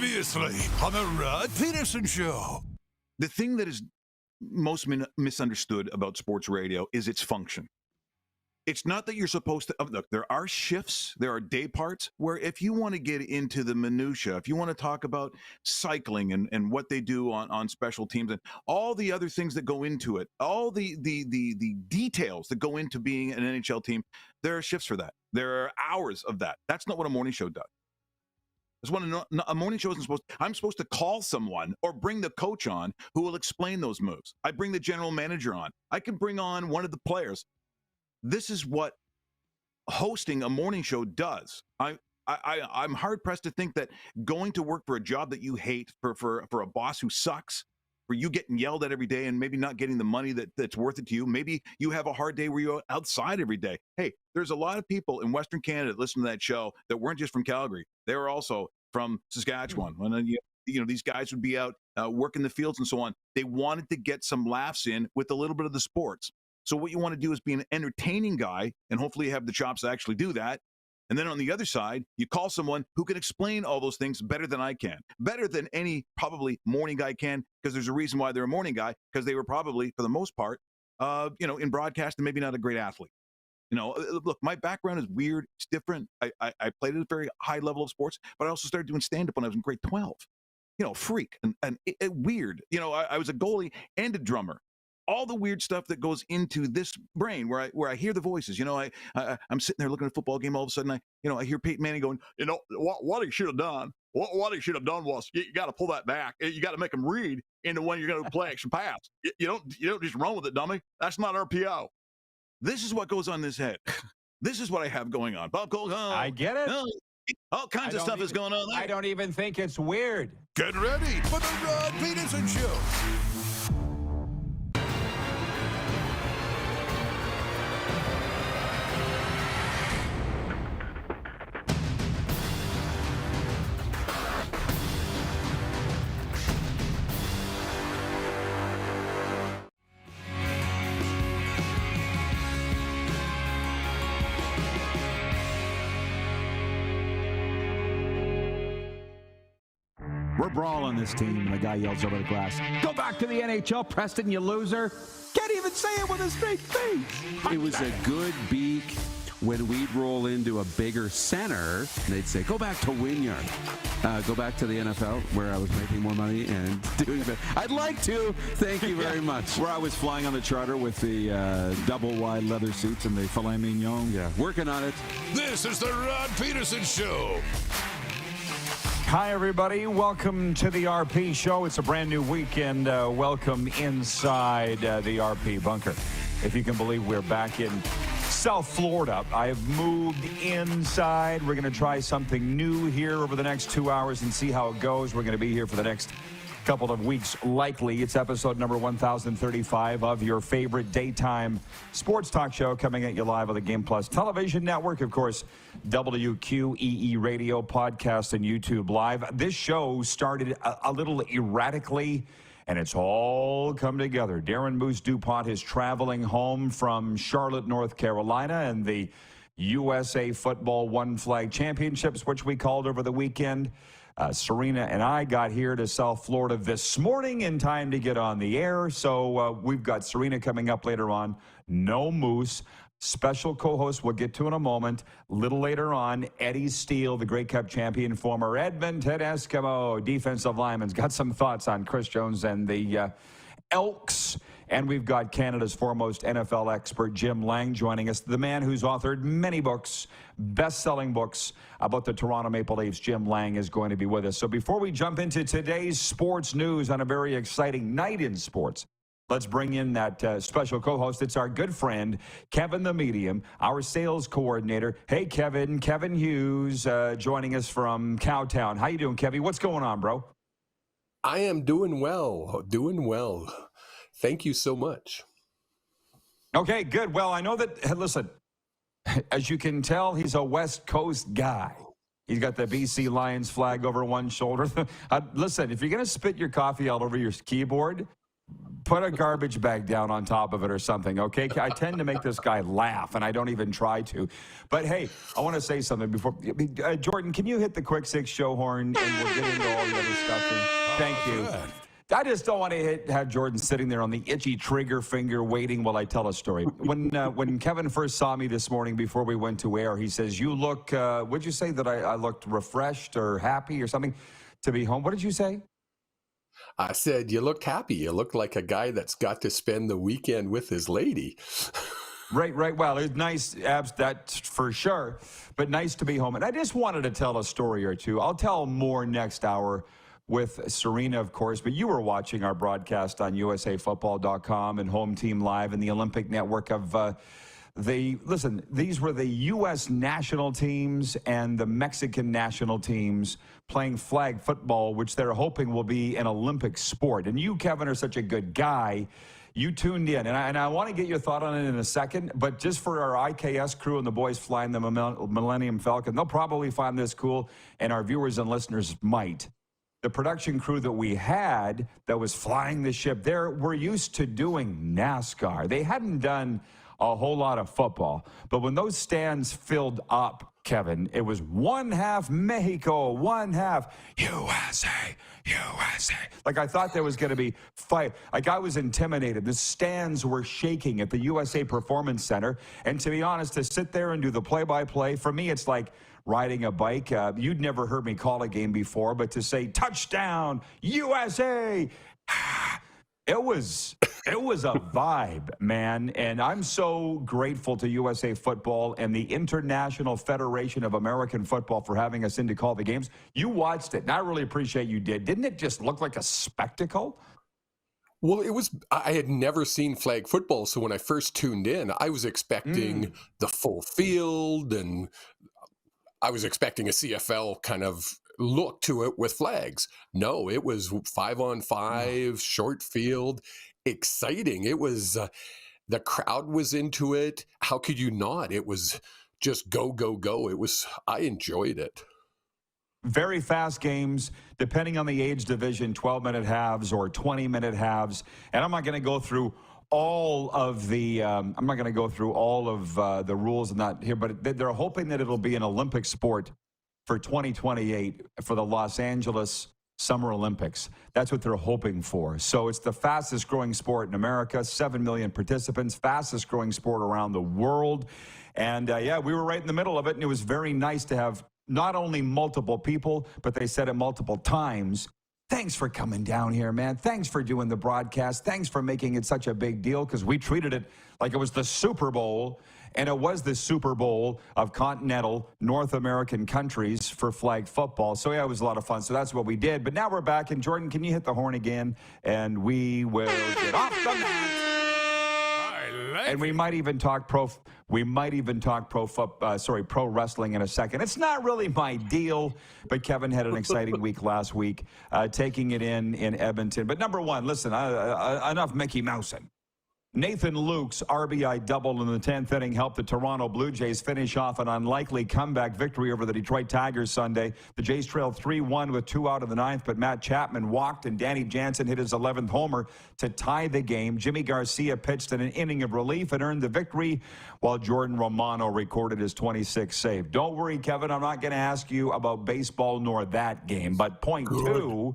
Previously on the Rod Pedersen Show. The thing that is most misunderstood about sports radio is its function. It's not that you're supposed to look. There are shifts, there are day parts where if you want to get into the minutia, if you want to talk about cycling and what they do on special teams and all the other things that go into it, all the details that go into being an NHL team, there are shifts for that. There are hours of that. That's not what a morning show does. That's what a morning show isn't supposed to. I'm supposed to call someone or bring the coach on who will explain those moves. I bring the general manager on. I can bring on one of the players. This is what hosting a morning show does. I'm hard pressed to think that going to work for a job that you hate, for a boss who sucks, for you getting yelled at every day and maybe not getting the money that's worth it to you. Maybe you have a hard day where you're outside every day. Hey, there's a lot of people in Western Canada that listen to that show that weren't just from Calgary. They were also from Saskatchewan. And then, these guys would be out working the fields and so on. They wanted to get some laughs in with a little bit of the sports. So what you want to do is be an entertaining guy, and hopefully you have the chops to actually do that. And then on the other side, you call someone who can explain all those things better than I can, better than any probably morning guy can, because there's a reason why they're a morning guy, because they were probably, for the most part, in broadcast and maybe not a great athlete. Look, my background is weird. It's different. I played at a very high level of sports, but I also started doing stand-up when I was in grade 12. Freak and weird. I was a goalie and a drummer. All the weird stuff that goes into this brain where I hear the voices. I'm sitting there looking at a football game. All of a sudden, I hear Peyton Manning going, what he should have done. What he should have done was you got to pull that back. You got to make them read into when you're going to play action pass. You don't just run with it, dummy. That's not RPO. This is what goes on in his head. This is what I have going on. Bob Cole, I get it. All kinds of stuff is going on there. I don't even think it's weird. Get ready for the Rod Pedersen Show. We're brawling this team, and the guy yells over the glass, "Go back to the NHL, Preston, you loser." Can't even say it with a straight face. It was a good beak when we'd roll into a bigger center. They'd say, "Go back to Wynyard. Go back to the NFL where I was making more money and doing better." I'd like to. Thank you very much. Where I was flying on the charter with the double wide leather seats and the filet mignon. Yeah, working on it. This is the Rod Pedersen Show. Hi, everybody. Welcome to the RP Show. It's a brand new weekend. Welcome inside the RP bunker. If you can believe we're back in South Florida. I have moved inside. We're going to try something new here over the next 2 hours and see how it goes. We're going to be here for the next couple of weeks, likely. It's episode number 1035 of your favorite daytime sports talk show, coming at you live on the Game Plus television network. Of course, WQEE radio, podcast, and YouTube live. This show started a little erratically, and it's all come together. Darren Moose DuPont is traveling home from Charlotte, North Carolina, and the USA Football One Flag Championships, which we called over the weekend. Serena and I got here to South Florida this morning in time to get on the air. So we've got Serena coming up later on. No Moose. Special co-host we'll get to in a moment. A little later on, Eddie Steele, the Grey Cup champion, former Edmonton Eskimo defensive lineman, got some thoughts on Chris Jones and the Elks. And we've got Canada's foremost NFL expert, Jim Lang, joining us. The man who's authored many books, best-selling books about the Toronto Maple Leafs. Jim Lang is going to be with us. So before we jump into today's sports news on a very exciting night in sports, let's bring in that special co-host. It's our good friend, Kevin the Medium, our sales coordinator. Hey, Kevin. Kevin Hughes joining us from Cowtown. How you doing, Kevin? What's going on, bro? I am doing well. Thank you so much. Okay, good. Well, I know that, listen, as you can tell, he's a West Coast guy. He's got the BC Lions flag over one shoulder. Listen, if you're going to spit your coffee all over your keyboard, Put a garbage bag down on top of it or something, okay? I tend to make this guy laugh, and I don't even try to. But, hey, I want to say something before. Jordan, can you hit the quick six show horn, and we'll get into all the other stuff? Thank you. I just don't want to have Jordan sitting there on the itchy trigger finger waiting while I tell a story. When Kevin first saw me this morning before we went to air, he says, you look, would you say that I looked refreshed or happy or something to be home? What did you say? I said, you look happy. You look like a guy that's got to spend the weekend with his lady. Right. Well, it's nice, Abs, that's for sure, but nice to be home. And I just wanted to tell a story or two. I'll tell more next hour with Serena, of course, but you were watching our broadcast on USAFootball.com and Home Team Live and the Olympic Network of these were the U.S. national teams and the Mexican national teams playing flag football, which they're hoping will be an Olympic sport. And you, Kevin, are such a good guy. You tuned in, and I want to get your thought on it in a second, but just for our IKS crew and the boys flying the Millennium Falcon, they'll probably find this cool, and our viewers and listeners might. The production crew that we had that was flying the ship there were used to doing NASCAR. They hadn't done a whole lot of football. But when those stands filled up, Kevin, it was one half Mexico, one half USA. Like I thought there was going to be fight. Like I was intimidated. The stands were shaking at the USA Performance Center. And to be honest, to sit there and do the play-by-play, for me, it's like riding a bike. You'd never heard me call a game before, but to say touchdown, USA, it was a vibe, man. And I'm so grateful to USA Football and the International Federation of American Football for having us in to call the games. You watched it, and I really appreciate you did. Didn't it just look like a spectacle? Well, I had never seen flag football, so when I first tuned in, I was expecting the full field, and I was expecting a CFL kind of look to it with flags. No, it was 5-on-5, short field, exciting. It was, the crowd was into it. How could you not? It was just go, go, go. I enjoyed it. Very fast games, depending on the age division, 12-minute halves or 20-minute halves. And I'm not going to go through all of the the rules and that here, but they're hoping that it'll be an Olympic sport for 2028 for the Los Angeles Summer Olympics. That's what they're hoping for. So it's the fastest growing sport in America, 7 million participants, fastest growing sport around the world. And we were right in the middle of it, and it was very nice to have not only multiple people, but they said it multiple times. Thanks for coming down here, man. Thanks for doing the broadcast. Thanks for making it such a big deal, because we treated it like it was the Super Bowl, and it was the Super Bowl of continental North American countries for flag football. So, it was a lot of fun. So that's what we did. But now we're back, and Jordan, can you hit the horn again? And we will get off the mat. And we might even talk pro wrestling in a second. It's not really my deal, but Kevin had an exciting week last week, taking it in Edmonton. But number one, listen, enough Mickey Mousing. Nathan Luke's RBI double in the 10th inning helped the Toronto Blue Jays finish off an unlikely comeback victory over the Detroit Tigers Sunday. The Jays trailed 3-1 with 2 out of the 9th, but Matt Chapman walked and Danny Jansen hit his 11th homer to tie the game. Jimmy Garcia pitched in an inning of relief and earned the victory, while Jordan Romano recorded his 26th save. Don't worry, Kevin, I'm not going to ask you about baseball nor that game, but point two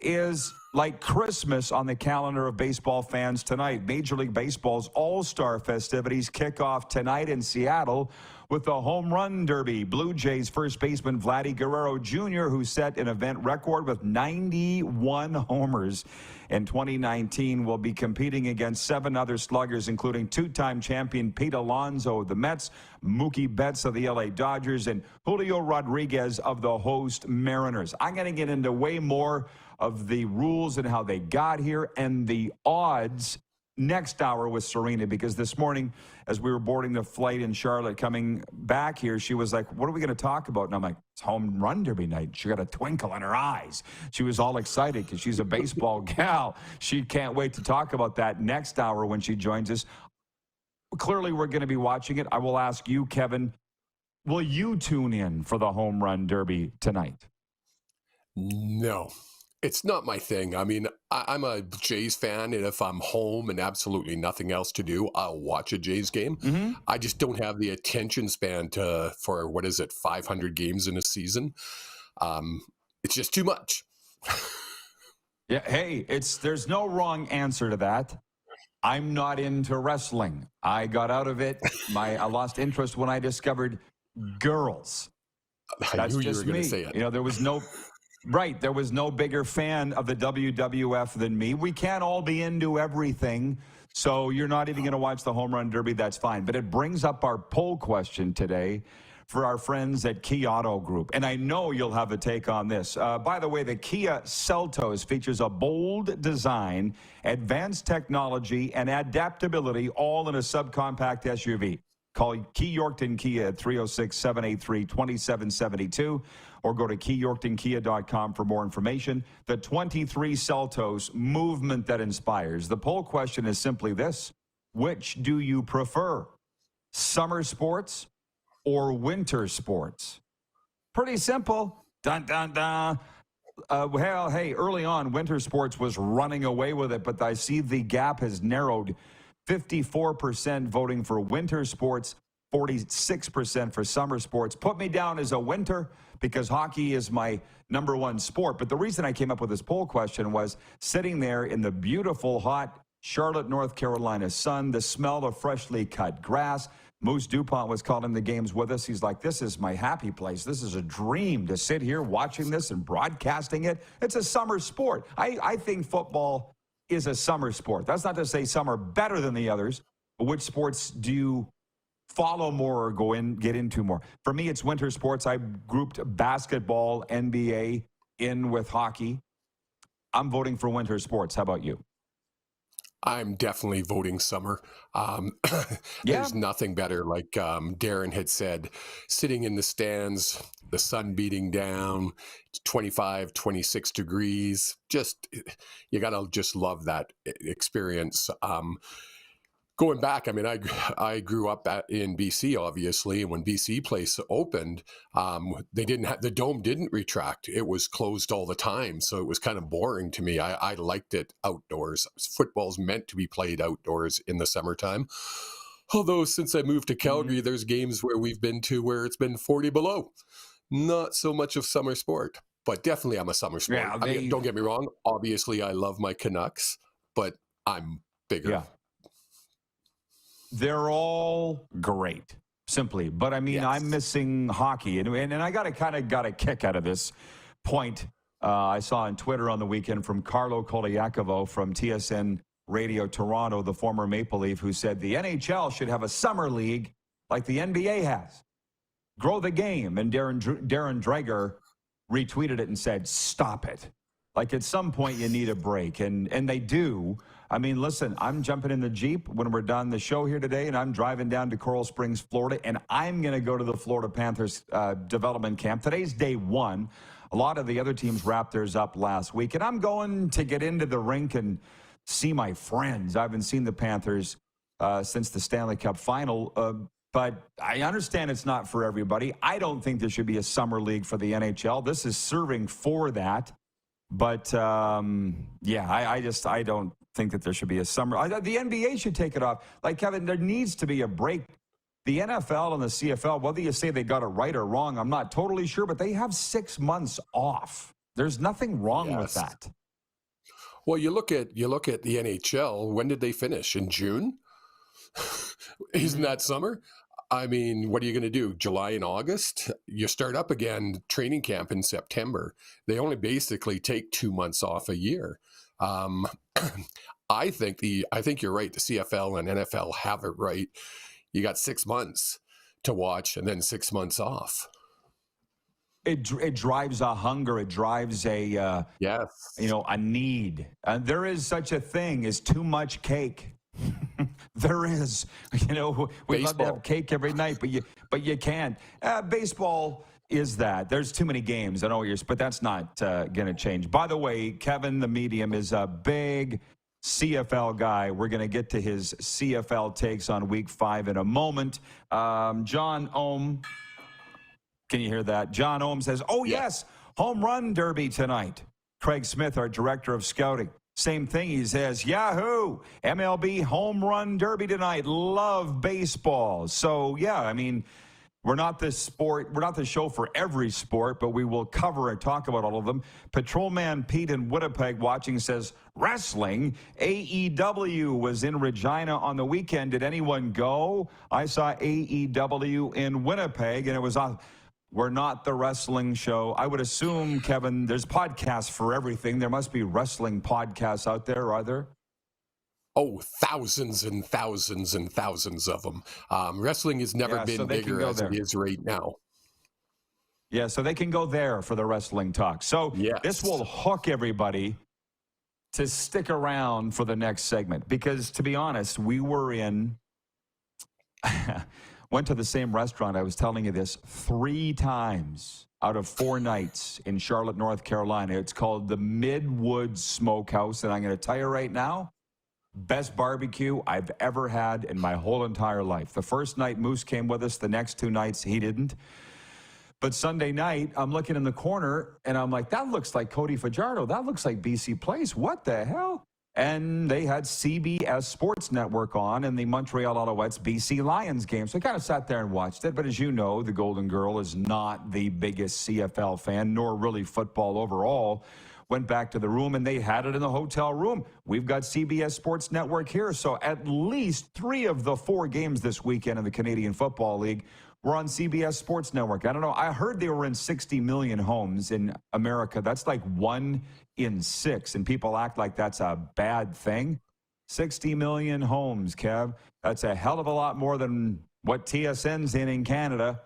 is like Christmas on the calendar of baseball fans tonight. Major League Baseball's All-Star festivities kick off tonight in Seattle with the Home Run Derby. Blue Jays first baseman Vladdy Guerrero Jr., who set an event record with 91 homers in 2019, will be competing against 7 other sluggers, including two-time champion Pete Alonso of the Mets, Mookie Betts of the LA Dodgers, and Julio Rodriguez of the host Mariners. I'm going to get into way more of the rules and how they got here and the odds next hour with Serena, because this morning as we were boarding the flight in Charlotte coming back here, she was like, what are we going to talk about? And I'm like, it's Home Run Derby night. She got a twinkle in her eyes. She was all excited because she's a baseball gal. She can't wait to talk about that next hour when she joins us. Clearly we're going to be watching it. I will ask you, Kevin, will you tune in for the Home Run Derby tonight? No. It's not my thing. I mean, I'm a Jays fan, and if I'm home and absolutely nothing else to do, I'll watch a Jays game. Mm-hmm. I just don't have the attention span for what is it, 500 games in a season. It's just too much. Yeah, hey, there's no wrong answer to that. I'm not into wrestling. I got out of it. I lost interest when I discovered girls. I knew you were going to say it. You know, there was no bigger fan of the WWF than me. We can't all be into everything, so you're not even going to watch the Home Run Derby. That's fine. But it brings up our poll question today for our friends at Key Auto Group. And I know you'll have a take on this. By the way, the Kia Seltos features a bold design, advanced technology, and adaptability, all in a subcompact SUV. Call Key Yorkton Kia at 306-783-2772 or go to keyyorktonkia.com for more information. The 23 Seltos, movement that inspires. The poll question is simply this: which do you prefer? Summer sports or winter sports? Pretty simple. Dun, dun, dun. Well, hey, early on, winter sports was running away with it, but I see the gap has narrowed. 54% voting for winter sports, 46% for summer sports. Put me down as a winter because hockey is my number one sport. But the reason I came up with this poll question was sitting there in the beautiful, hot Charlotte, North Carolina sun, the smell of freshly cut grass. Moose DuPont was calling the games with us. He's like, this is my happy place. This is a dream to sit here watching this and broadcasting it. It's a summer sport. I think football is a summer sport. That's not to say some are better than the others, but which sports do you follow more or get into more? For me, it's winter sports. I grouped basketball, NBA in with hockey. I'm voting for winter sports. How about you? I'm definitely voting summer. There's nothing better, like Darren had said, sitting in the stands, the sun beating down, 25, 26 degrees. You got to just love that experience. Going back, I mean, I grew up in BC, obviously, and when BC Place opened, the dome didn't retract. It was closed all the time, so it was kind of boring to me. I liked it outdoors. Football's meant to be played outdoors in the summertime. Although since I moved to Calgary, there's games where we've been to where it's been 40 below. Not so much of summer sport, but definitely I'm a summer sport. Yeah, I mean, don't get me wrong. Obviously, I love my Canucks, but I'm bigger. Yeah. They're all great, simply. But, I mean, yes. I'm missing hockey. And I got a kick out of this point I saw on Twitter on the weekend from Carlo Koliakovo from TSN Radio Toronto, the former Maple Leaf, who said the NHL should have a summer league like the NBA has. Grow the game. And Darren Dreger retweeted it and said, stop it. Like, at some point, you need a break. And they do. I mean, listen, I'm jumping in the Jeep when we're done the show here today, and I'm driving down to Coral Springs, Florida, and I'm going to go to the Florida Panthers development camp. Today's day one. A lot of the other teams wrapped theirs up last week, and I'm going to get into the rink and see my friends. I haven't seen the Panthers since the Stanley Cup final, but I understand it's not for everybody. I don't think there should be a summer league for the NHL. This is serving for that. But, yeah, I don't think that there should be a summer. The NBA should take it off. Like, Kevin, there needs to be a break. The NFL and the CFL, whether you say they got it right or wrong, I'm not totally sure, but they have 6 months off. There's nothing wrong with that. Well, you look at the NHL. When did they finish? In June? Isn't that summer? I mean, what are you going to do? July and August? You start up again training camp in September. They only basically take 2 months off a year. I think you're right. The CFL and NFL have it right. You got 6 months to watch and then 6 months off. It drives a hunger. It drives a a need. There is such a thing as too much cake. There is, we love to have cake every night, but you can't. Baseball is that. There's too many games. I know but that's not going to change. By the way, Kevin, the medium, is a big CFL guy. We're going to get to his CFL takes on Week 5 in a moment. John Ohm, can you hear that? John Ohm says, yes, home run derby tonight. Craig Smith, our director of scouting. Same thing. He says, Yahoo! MLB home run derby tonight. Love baseball. So, yeah, I mean, we're not the show for every sport, but we will cover and talk about all of them. Patrolman Pete in Winnipeg watching says, wrestling, AEW was in Regina on the weekend. Did anyone go? I saw AEW in Winnipeg, and it was on. We're not the wrestling show. I would assume, Kevin, there's podcasts for everything. There must be wrestling podcasts out there, are there? Oh, thousands and thousands and thousands of them. Wrestling has never been bigger as it is right now. Yeah, so they can go there for the wrestling talk. So this will hook everybody to stick around for the next segment. Because, to be honest, we were went to the same restaurant, I was telling you this, 3 times out of 4 nights in Charlotte, North Carolina. It's called the Midwood Smokehouse, and I'm going to tell you right now, best barbecue I've ever had in my whole entire life. The first night, Moose came with us. The next 2 nights, he didn't. But Sunday night, I'm looking in the corner, and I'm like, that looks like Cody Fajardo. That looks like BC Place. What the hell? And they had CBS Sports Network on and the Montreal Alouettes BC Lions game. So I kind of sat there and watched it. But as you know, the Golden Girl is not the biggest CFL fan, nor really football overall. Went back to the room, and they had it in the hotel room. We've got CBS Sports Network here. So at least 3 of the 4 games this weekend in the Canadian Football League were on CBS Sports Network. I don't know. I heard they were in 60 million homes in America. That's like 1 in 6, and people act like that's a bad thing. 60 million homes, Kev. That's a hell of a lot more than what TSN's in Canada,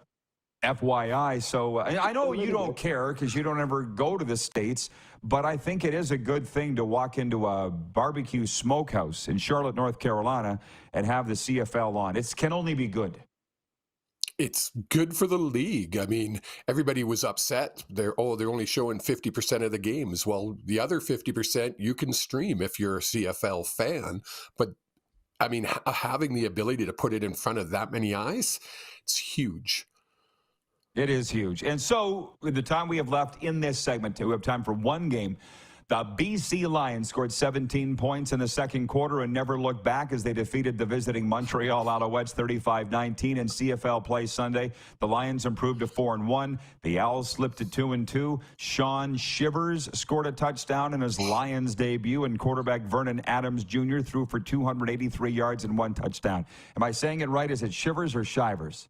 FYI. So I know you don't care because you don't ever go to the States, but I think it is a good thing to walk into a barbecue smokehouse in Charlotte, North Carolina, and have the CFL on. It can only be good. It's good for the league. I mean, everybody was upset. They're only showing 50% of the games. Well, the other 50% you can stream if you're a CFL fan. But, I mean, having the ability to put it in front of that many eyes, it's huge. It is huge. And so, with the time we have left in this segment, we have time for one game. The BC Lions scored 17 points in the second quarter and never looked back as they defeated the visiting Montreal Alouettes 35-19 in CFL play Sunday. The Lions improved to 4-1. The Owls slipped to 2-2. Sean Shivers scored a touchdown in his Lions debut, and quarterback Vernon Adams Jr. threw for 283 yards and 1 touchdown. Am I saying it right? Is it Shivers or Shivers?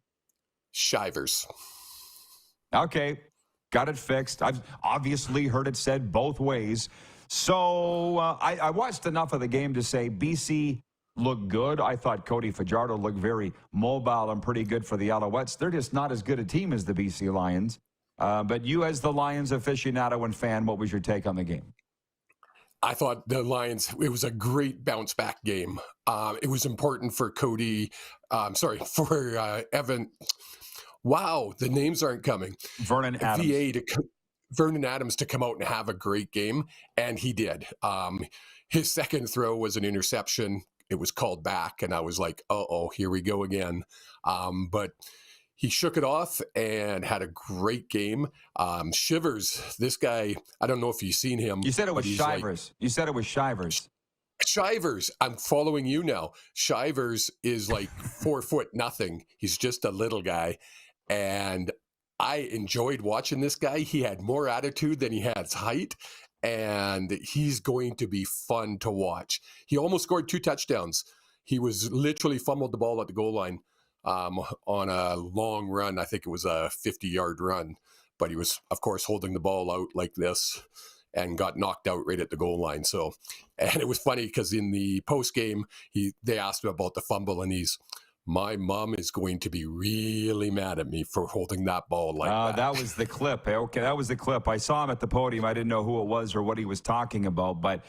Shivers. Okay. Got it fixed. I've obviously heard it said both ways. So I watched enough of the game to say BC looked good. I thought Cody Fajardo looked very mobile and pretty good for the Alouettes. They're just not as good a team as the BC Lions. But you, as the Lions aficionado and fan, what was your take on the game? I thought the Lions, it was a great bounce back game. It was important for Evan. Wow, the names aren't coming. Vernon Adams. Vernon Adams to come out and have a great game, and he did. His second throw was an interception. It was called back, and I was like, uh-oh, here we go again. But he shook it off and had a great game. Shivers, this guy, I don't know if you've seen him. You said it was Shivers. You said it was Shivers. Shivers, I'm following you now. Shivers is like 4'0". He's just a little guy. And I enjoyed watching this guy. He had more attitude than he has height, and he's going to be fun to watch. He almost scored 2 touchdowns. He was literally fumbled the ball at the goal line on a long run. I think it was a 50-yard run, but he was, of course, holding the ball out like this and got knocked out right at the goal line. So, and it was funny because in the post game, they asked him about the fumble, and my mom is going to be really mad at me for holding that ball like that. That was the clip. Okay, that was the clip. I saw him at the podium. I didn't know who it was or what he was talking about. But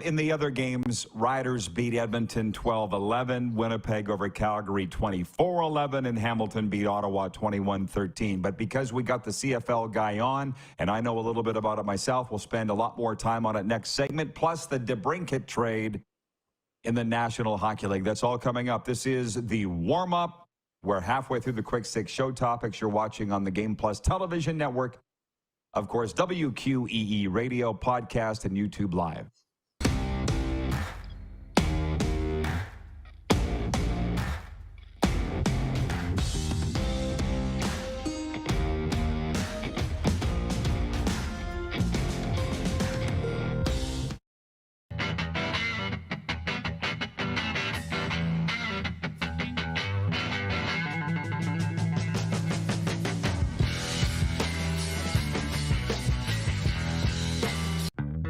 in the other games, Riders beat Edmonton 12-11, Winnipeg over Calgary 24-11, and Hamilton beat Ottawa 21-13. But because we got the CFL guy on, and I know a little bit about it myself, we'll spend a lot more time on it next segment, plus the DeBrincat trade in the National Hockey League. That's all coming up. This is the warm-up. We're halfway through the Quick Six show topics you're watching on the Game Plus television network Of course, WQEE Radio, podcast, and YouTube Live.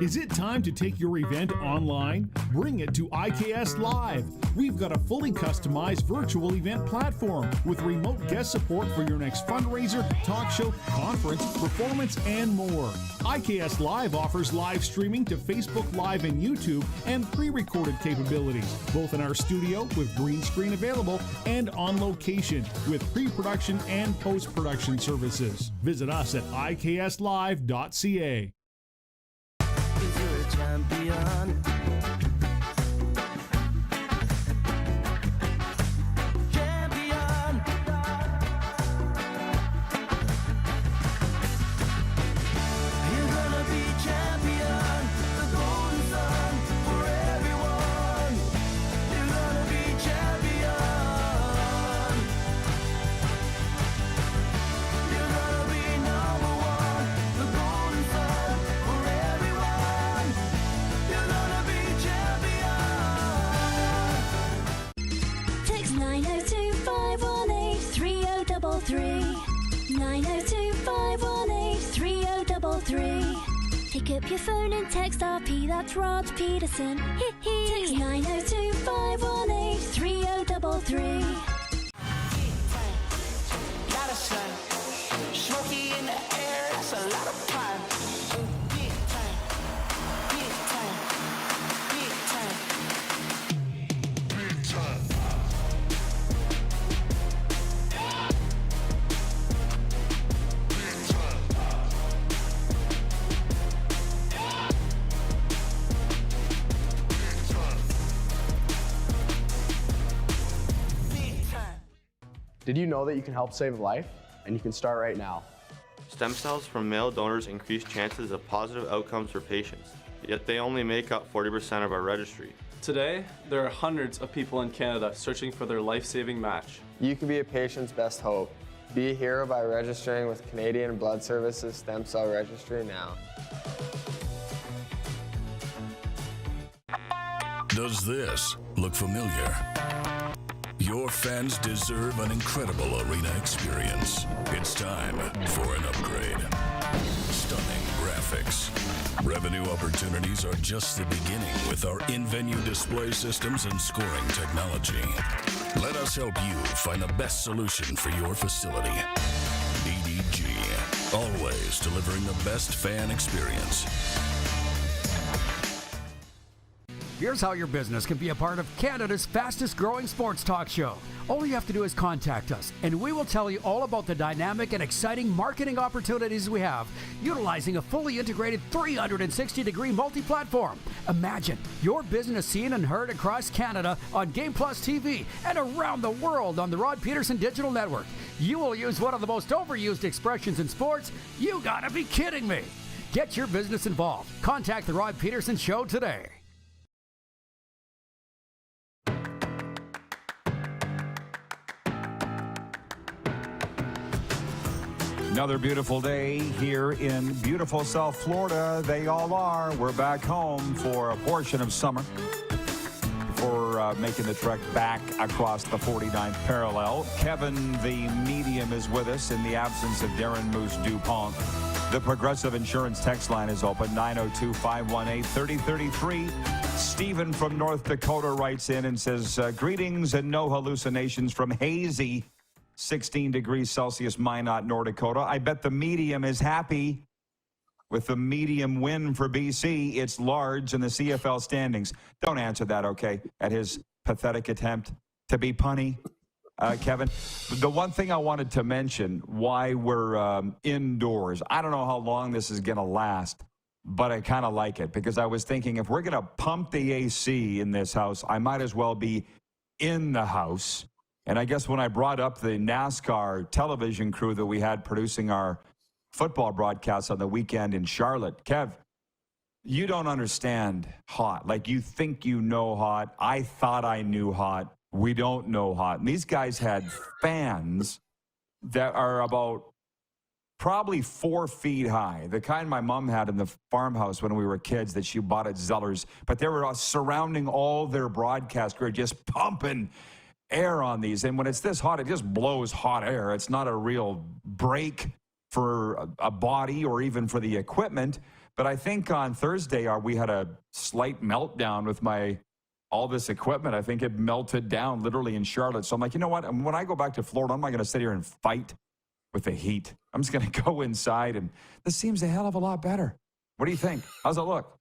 Is it time to take your event online? Bring it to IKS Live. We've got a fully customized virtual event platform with remote guest support for your next fundraiser, talk show, conference, performance, and more. IKS Live offers live streaming to Facebook Live and YouTube and pre-recorded capabilities, both in our studio with green screen available and on location with pre-production and post-production services. Visit us at ikslive.ca. Champion. Pick up your phone and text RP, that's Rod Pedersen. Text 902 518 3033. Got a sun, smoky in the air, that's a lot of fun. Big time, big time, big time, big time. Did you know that you can help save a life? And you can start right now. Stem cells from male donors increase chances of positive outcomes for patients, yet they only make up 40% of our registry. Today, there are hundreds of people in Canada searching for their life-saving match. You can be a patient's best hope. Be a hero by registering with Canadian Blood Services Stem Cell Registry now. Does this look familiar? Your fans deserve an incredible arena experience. It's time for an upgrade. Stunning graphics. Revenue opportunities are just the beginning with our in-venue display systems and scoring technology. Let us help you find the best solution for your facility. EDG, always delivering the best fan experience. Here's how your business can be a part of Canada's fastest growing sports talk show. All you have to do is contact us, and we will tell you all about the dynamic and exciting marketing opportunities we have, utilizing a fully integrated 360-degree multi-platform. Imagine your business seen and heard across Canada on Game Plus TV and around the world on the Rod Pedersen Digital Network. You will use one of the most overused expressions in sports. You gotta be kidding me. Get your business involved. Contact the Rod Pedersen Show today. Another beautiful day here in beautiful South Florida. They all are. We're back home for a portion of summer before making the trek back across the 49th parallel. Kevin, the medium, is with us in the absence of Darren Moose Dupont. The Progressive Insurance text line is open, 902-518-3033. Stephen from North Dakota writes in and says, greetings and no hallucinations from hazy 16 degrees Celsius Minot, North Dakota. I bet the medium is happy with the medium win for BC. It's large in the CFL standings. Don't answer that, okay, at his pathetic attempt to be punny, Kevin. The one thing I wanted to mention, why we're indoors, I don't know how long this is going to last, but I kind of like it because I was thinking if we're going to pump the AC in this house, I might as well be in the house. And I guess when I brought up the NASCAR television crew that we had producing our football broadcast on the weekend in Charlotte. Kev, you don't understand hot. Like, you think you know hot. I thought I knew hot. We don't know hot. And these guys had fans that are about probably 4 feet high, the kind my mom had in the farmhouse when we were kids that she bought at Zeller's. But they were surrounding all their broadcast crew, just pumping air on these. And when it's this hot, it just blows hot air. It's not a real break for a body or even for the equipment. But I think on Thursday, we had a slight meltdown with all this equipment. I think it melted down literally in Charlotte. So I'm like, you know what? When I go back to Florida, I'm not going to sit here and fight with the heat. I'm just going to go inside, and this seems a hell of a lot better. What do you think? How's it look?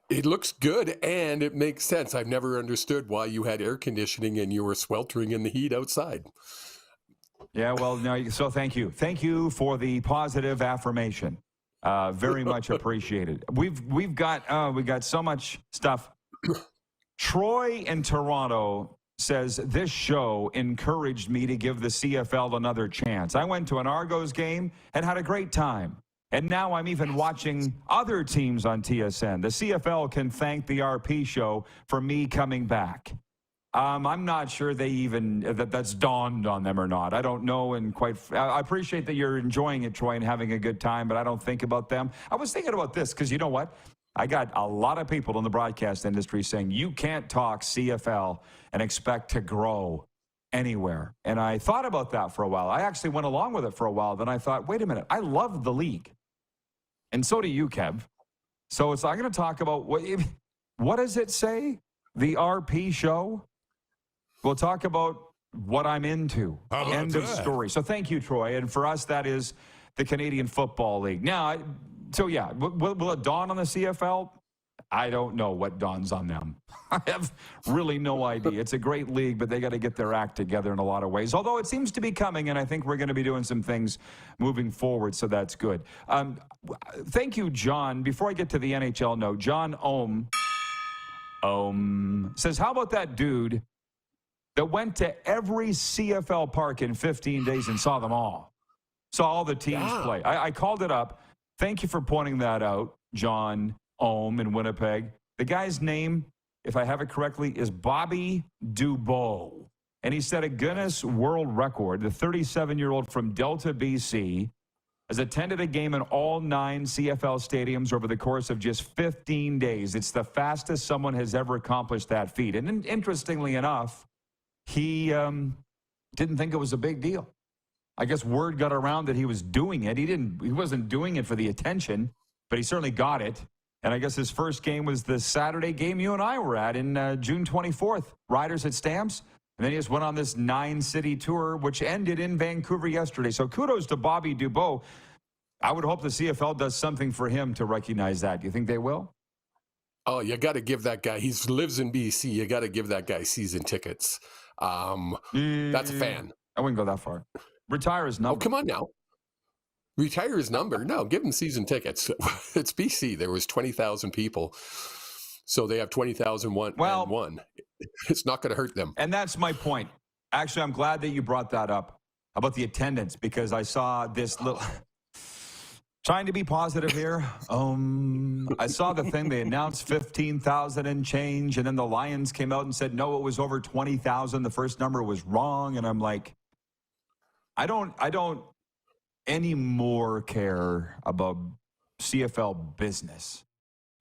It looks good, and it makes sense. I've never understood why you had air conditioning and you were sweltering in the heat outside. Yeah, well, no. So thank you. Thank you for the positive affirmation. Very much appreciated. We've got so much stuff. Troy in Toronto says, this show encouraged me to give the CFL another chance. I went to an Argos game and had a great time. And now I'm even watching other teams on TSN. The CFL can thank the RP show for me coming back. I'm not sure that's dawned on them or not. I don't know. And I appreciate that you're enjoying it, Troy, and having a good time, but I don't think about them. I was thinking about this because you know what? I got a lot of people in the broadcast industry saying you can't talk CFL and expect to grow anywhere. And I thought about that for a while. I actually went along with it for a while. Then I thought, wait a minute, I love the league. And so do you, Kev. So I'm going to talk about what does it say? The RP show? We'll talk about what I'm into. End of story. So thank you, Troy. And for us, that is the Canadian Football League. Now, will it dawn on the CFL? I don't know what dawns on them. I have really no idea. It's a great league, but they got to get their act together in a lot of ways. Although it seems to be coming, and I think we're going to be doing some things moving forward, so that's good. Thank you, John. Before I get to the NHL note, John Ohm says, how about that dude that went to every CFL park in 15 days and saw them all? Saw all the teams play. I called it up. Thank you for pointing that out, John Ohm in Winnipeg. The guy's name, if I have it correctly, is Bobby Dubois. And he set a Guinness World Record. The 37-year-old from Delta, BC, has attended a game in all 9 CFL stadiums over the course of just 15 days. It's the fastest someone has ever accomplished that feat. And interestingly enough, he didn't think it was a big deal. I guess word got around that he was doing it. He wasn't doing it for the attention, but he certainly got it. And I guess his first game was the Saturday game you and I were at in June 24th. Riders at Stamps. And then he just went on this 9-city tour, which ended in Vancouver yesterday. So kudos to Bobby Dubois. I would hope the CFL does something for him to recognize that. Do you think they will? Oh, you got to give that guy, he lives in BC, you got to give that guy season tickets. That's a fan. I wouldn't go that far. Retire his number. Oh, come on now. Retire his number. No, give him season tickets. It's BC. There was 20,000 people. So they have 20,001 and one. It's not going to hurt them. And that's my point. Actually, I'm glad that you brought that up about the attendance, because I saw this little... Trying to be positive here. I saw the thing. They announced 15,000 and change, and then the Lions came out and said, no, it was over 20,000. The first number was wrong. And I'm like, I don't anymore care about CFL business.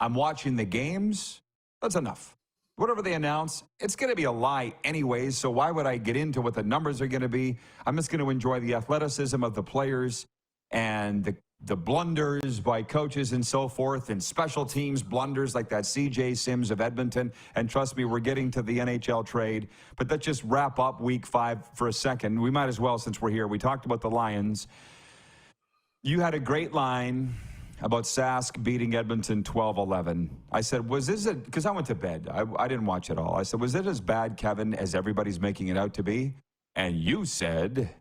I'm watching the games. That's enough. Whatever they announce, it's going to be a lie anyways. So why would I get into what the numbers are going to be? I'm just going to enjoy the athleticism of the players and the blunders by coaches and so forth, and special teams blunders like that CJ Sims of Edmonton. And trust me, we're getting to the NHL trade. But let's just wrap up week 5 for a second. We might as well, since we're here. We talked about the Lions. You had a great line about Sask beating Edmonton 12-11. I said, was this it? Because I went to bed. I didn't watch it all. I said, was it as bad, Kevin, as everybody's making it out to be? And you said...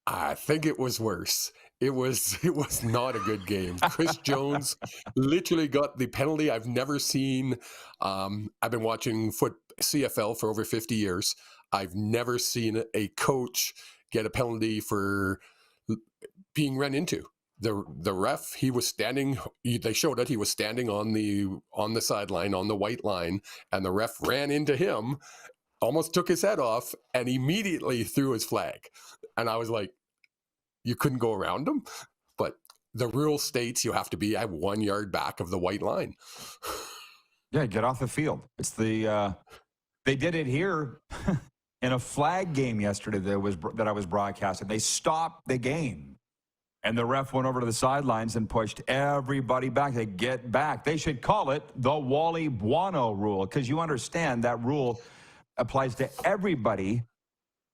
I think it was worse. It was not a good game. Chris Jones literally got the penalty I've never seen. I've been watching CFL for over 50 years. I've never seen a coach get a penalty for being run into. The ref, he was standing. They showed it. He was standing on the sideline on the white line, and the ref ran into him, almost took his head off, and immediately threw his flag. And I was like, you couldn't go around him, but the rule states you have to be at 1 yard back of the white line. Yeah, get off the field. It's the they did it here in a flag game yesterday that I was broadcasting. They stopped the game, and the ref went over to the sidelines and pushed everybody back. They get back. They should call it the Wally Buono rule, because you understand that rule applies to everybody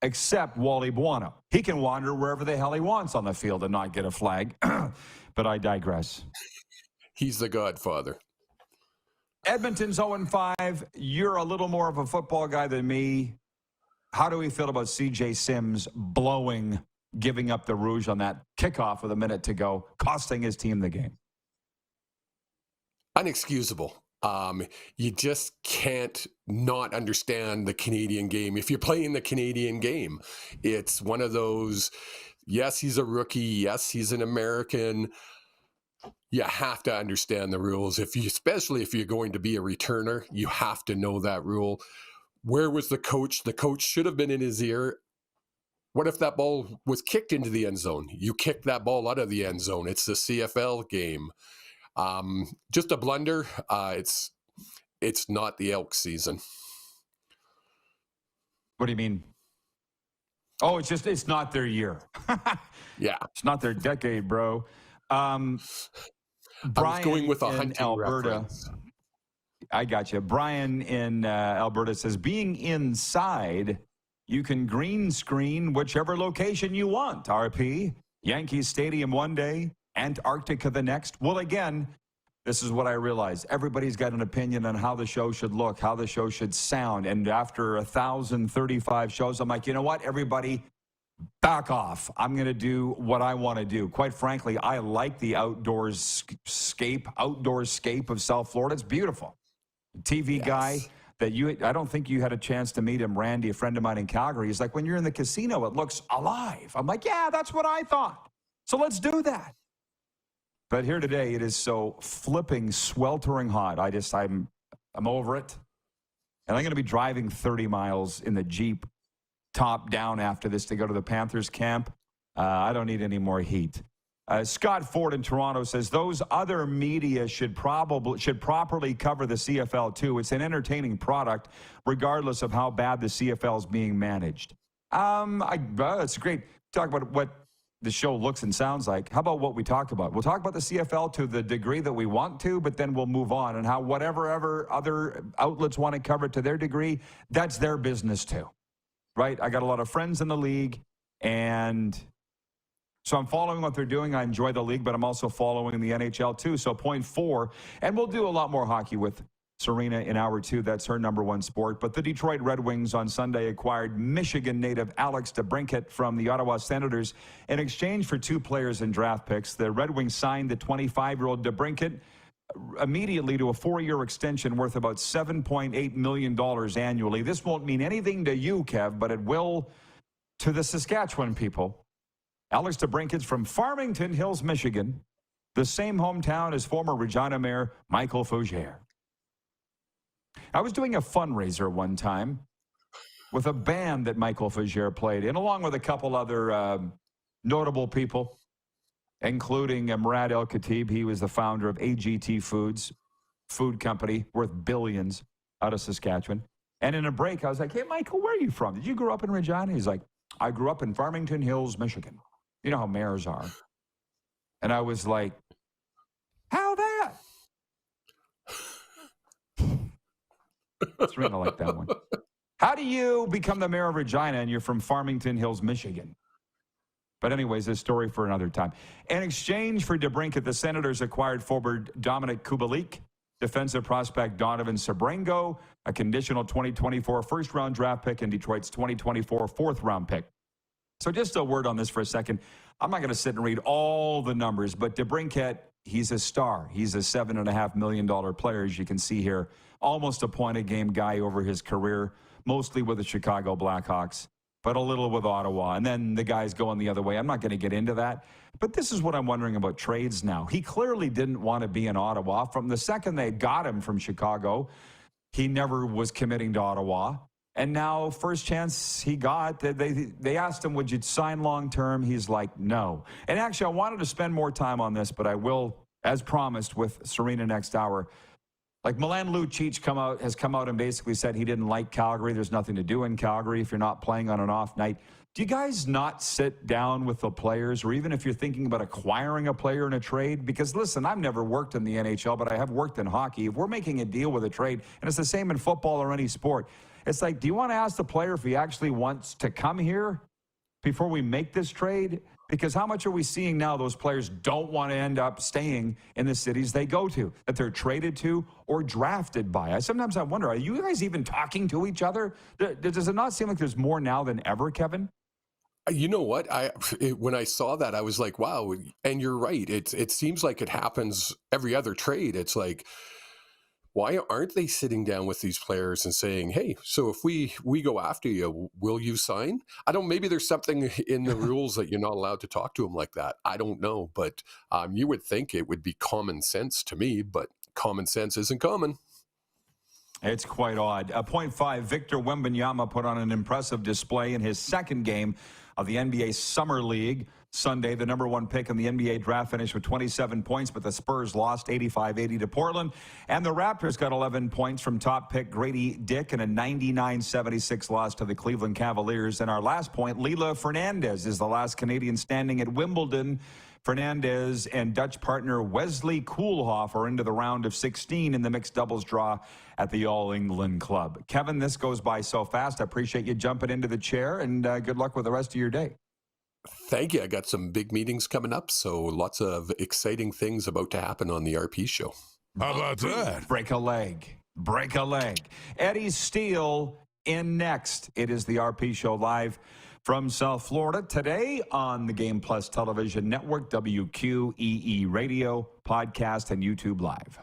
except Wally Buono. He can wander wherever the hell he wants on the field and not get a flag. But I digress. He's the godfather. Edmonton's 0-5. You're a little more of a football guy than me. How do we feel about C.J. Sims giving up the Rouge on that kickoff with a minute to go, costing his team the game? Unexcusable. You just can't not understand the Canadian game. If you're playing the Canadian game, it's one of those, yes, he's a rookie. Yes, he's an American. You have to understand the rules. Especially if you're going to be a returner, you have to know that rule. Where was the coach? The coach should have been in his ear. What if that ball was kicked into the end zone? You kicked that ball out of the end zone. It's the CFL game. Just a blunder. It's not the Elks season. What do you mean? Oh, it's not their year. Yeah. It's not their decade, bro. I was going with a hunting Alberta reference. I got you. Brian in Alberta says, being inside, you can green screen whichever location you want, RP. Yankee Stadium one day, Antarctica the next. Well, again, this is what I realized. Everybody's got an opinion on how the show should look, how the show should sound. And after 1,035 shows, I'm like, you know what, everybody, back off. I'm going to do what I want to do. Quite frankly, I like the outdoor scape of South Florida. It's beautiful. TV guy that I don't think you had a chance to meet him, Randy, a friend of mine in Calgary. He's like, when you're in the casino, it looks alive. I'm like, yeah, that's what I thought. So let's do that. But here today, it is so flipping, sweltering hot. I'm over it. And I'm going to be driving 30 miles in the Jeep, top down after this to go to the Panthers camp. I don't need any more heat. Scott Ford in Toronto says those other media should properly cover the CFL too. It's an entertaining product, regardless of how bad the CFL is being managed. It's great. Talk about what the show looks and sounds like. How about what we talk about? We'll talk about the CFL to the degree that we want to, but then we'll move on. And how whatever other outlets want to cover it to their degree, that's their business too, right? I got a lot of friends in the league, and so I'm following what they're doing. I enjoy the league, but I'm also following the NHL too. So point 4, and we'll do a lot more hockey with Serena in hour 2. That's her number one sport. But the Detroit Red Wings on Sunday acquired Michigan native Alex DeBrincat from the Ottawa Senators in exchange for 2 players and draft picks. The Red Wings signed the 25-year-old DeBrincat immediately to a 4-year extension worth about $7.8 million annually. This won't mean anything to you, Kev, but it will to the Saskatchewan people. Alex DeBrincat's from Farmington Hills, Michigan, the same hometown as former Regina Mayor Michael Fougere. I was doing a fundraiser one time with a band that Michael Fougere played in, along with a couple other notable people, including Murad El-Khatib. He was the founder of AGT Foods, food company worth billions out of Saskatchewan. And in a break, I was like, hey, Michael, where are you from? Did you grow up in Regina? He's like, I grew up in Farmington Hills, Michigan. You know how mayors are. And I was like, how that? Serena liked that one. How do you become the mayor of Regina and you're from Farmington Hills, Michigan? But anyways, this story for another time. In exchange for DeBrincat, the Senators acquired forward Dominic Kubalik, defensive prospect Donovan Sabrango, a conditional 2024 first-round draft pick, and Detroit's 2024 fourth-round pick. So just a word on this for a second. I'm not going to sit and read all the numbers, but DeBrincat, he's a star. He's a $7.5 million player, as you can see here. Almost a point-a-game guy over his career, mostly with the Chicago Blackhawks. but a little with Ottawa. And then the guys going the other way. I'm not going to get into that. But this is what I'm wondering about trades now. He clearly didn't want to be in Ottawa. From the second they got him from Chicago, he never was committing to Ottawa. And now, first chance he got, they asked him, would you sign long-term? He's like, no. And actually, I wanted to spend more time on this, but I will, as promised, with Serena next hour. Like Milan Lucic has come out and basically said he didn't like Calgary. There's nothing to do in Calgary if you're not playing on an off night. Do you guys not sit down with the players, or even if you're thinking about acquiring a player in a trade? Because listen, I've never worked in the NHL, but I have worked in hockey. If we're making a deal with a trade, and it's the same in football or any sport, it's like, do you want to ask the player if he actually wants to come here before we make this trade? Because how much are we seeing now those players don't want to end up staying in the cities they go to, that they're traded to or drafted by? Sometimes I wonder, are you guys even talking to each other? Does it not seem like there's more now than ever, Kevin? You know what? When I saw that, I was like, wow. And you're right. It seems like it happens every other trade. It's like, why aren't they sitting down with these players and saying, hey, so if we go after you, will you sign? I don't, maybe there's something in the rules that you're not allowed to talk to them like that. I don't know. But you would think it would be common sense to me, but common sense isn't common. It's quite odd. 0.5, Victor Wembanyama put on an impressive display in his second game of the NBA Summer League. Sunday, the number one pick in the NBA draft finished with 27 points, but the Spurs lost 85-80 to Portland. And the Raptors got 11 points from top pick Grady Dick in a 99-76 loss to the Cleveland Cavaliers. And our last point, Lila Fernandez is the last Canadian standing at Wimbledon. Fernandez and Dutch partner Wesley Koolhof are into the round of 16 in the mixed doubles draw at the All England Club. Kevin, this goes by so fast. I appreciate you jumping into the chair, and good luck with the rest of your day. Thank you. I got some big meetings coming up, so lots of exciting things about to happen on the RP show. How about that? Break a leg. Break a leg. Eddie Steele in next. It is the RP show live from South Florida today on the Game Plus Television Network, WQEE Radio, podcast, and YouTube Live.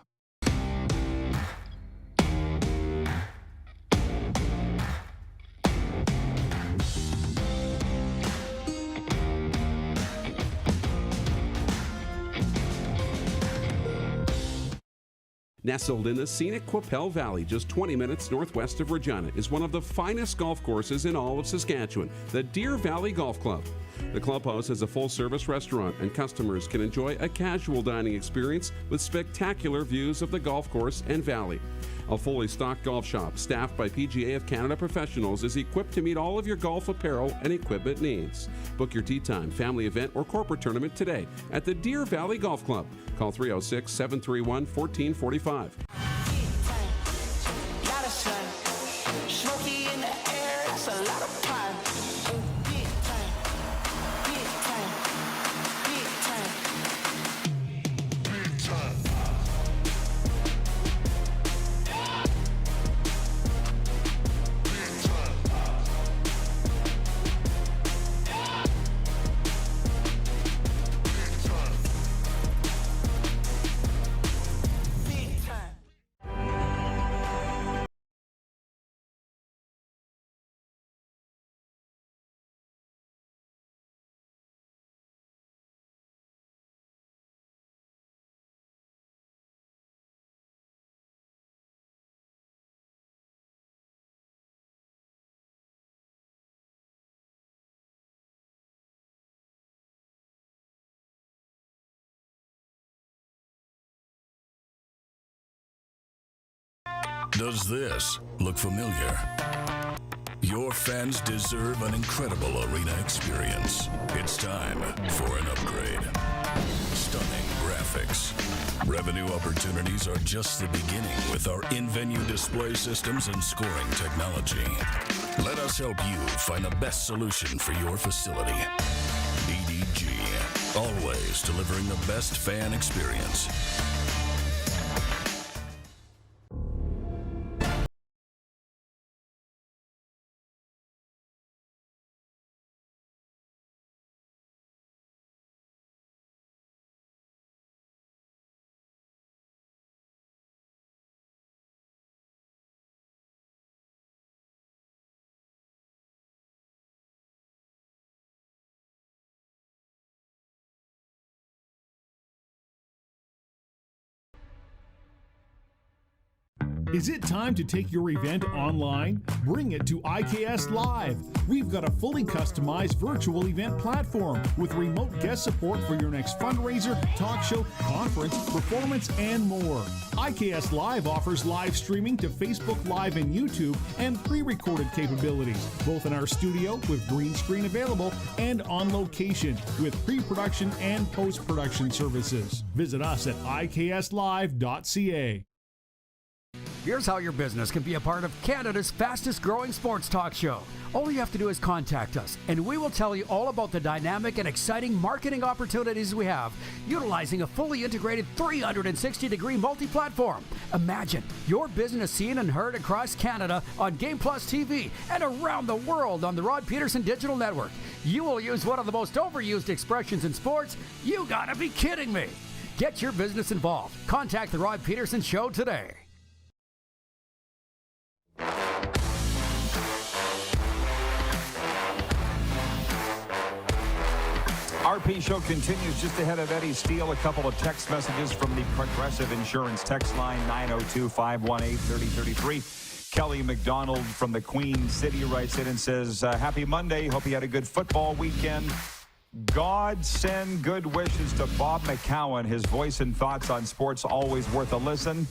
Nestled in the scenic Qu'Appelle Valley, just 20 minutes northwest of Regina, is one of the finest golf courses in all of Saskatchewan, the Deer Valley Golf Club. The clubhouse has a full-service restaurant, and customers can enjoy a casual dining experience with spectacular views of the golf course and valley. A fully stocked golf shop, staffed by PGA of Canada professionals, is equipped to meet all of your golf apparel and equipment needs. Book your tee time, family event, or corporate tournament today at the Deer Valley Golf Club. Call 306-731-1445. Smoky in the air, that's a lot of pine. Big time, big time, big time, big time. Does this look familiar? Your fans deserve an incredible arena experience. It's time for an upgrade. Stunning graphics. Revenue opportunities are just the beginning with our in-venue display systems and scoring technology. Let us help you find the best solution for your facility. EDG, always delivering the best fan experience. Is it time to take your event online? Bring it to IKS Live. We've got a fully customized virtual event platform with remote guest support for your next fundraiser, talk show, conference, performance, and more. IKS Live offers live streaming to Facebook Live and YouTube and pre-recorded capabilities, both in our studio with green screen available and on location with pre-production and post-production services. Visit us at ikslive.ca. Here's how your business can be a part of Canada's fastest growing sports talk show. All you have to do is contact us, and we will tell you all about the dynamic and exciting marketing opportunities we have, utilizing a fully integrated 360-degree multi-platform. Imagine your business seen and heard across Canada on Game Plus TV and around the world on the Rod Pedersen Digital Network. You will use one of the most overused expressions in sports. You gotta be kidding me. Get your business involved. Contact the Rod Pedersen Show today. RP Show continues just ahead of Eddie Steele. A couple of text messages from the Progressive Insurance text line, 902-518-3033. Kelly McDonald from the Queen City writes in and says, happy Monday. Hope you had a good football weekend. God send good wishes to Bob McCowan. His voice and thoughts on sports always worth a listen.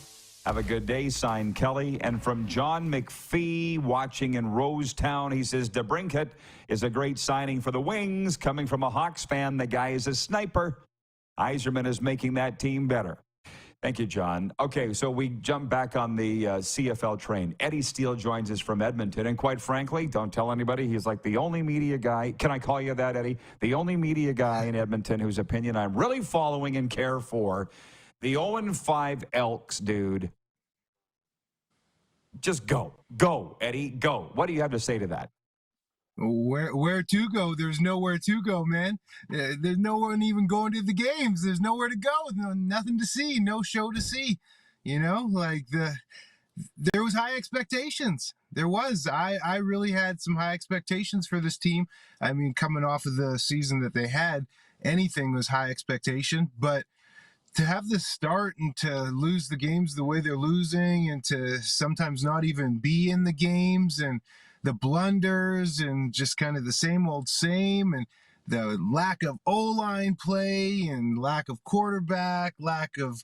Have a good day, signed Kelly. And from John McPhee, watching in Rosetown, he says, DeBrincat is a great signing for the Wings. Coming from a Hawks fan, the guy is a sniper. Yzerman is making that team better. Thank you, John. Okay, so we jump back on the CFL train. Eddie Steele joins us from Edmonton. And quite frankly, don't tell anybody, he's like the only media guy. Can I call you that, Eddie? The only media guy in Edmonton whose opinion I'm really following and care for. The 0-5 Elks, dude. Just go. Go, Eddie, go. What do you have to say to that? Where to go? There's nowhere to go, man. There's no one even going to the games. There's nowhere to go. Nothing to see. No show to see. You know, like there was high expectations. There was. I really had some high expectations for this team. I mean, coming off of the season that they had, anything was high expectation. But to have this start and to lose the games the way they're losing and to sometimes not even be in the games and the blunders and just kind of the same old same and the lack of O-line play and lack of quarterback, lack of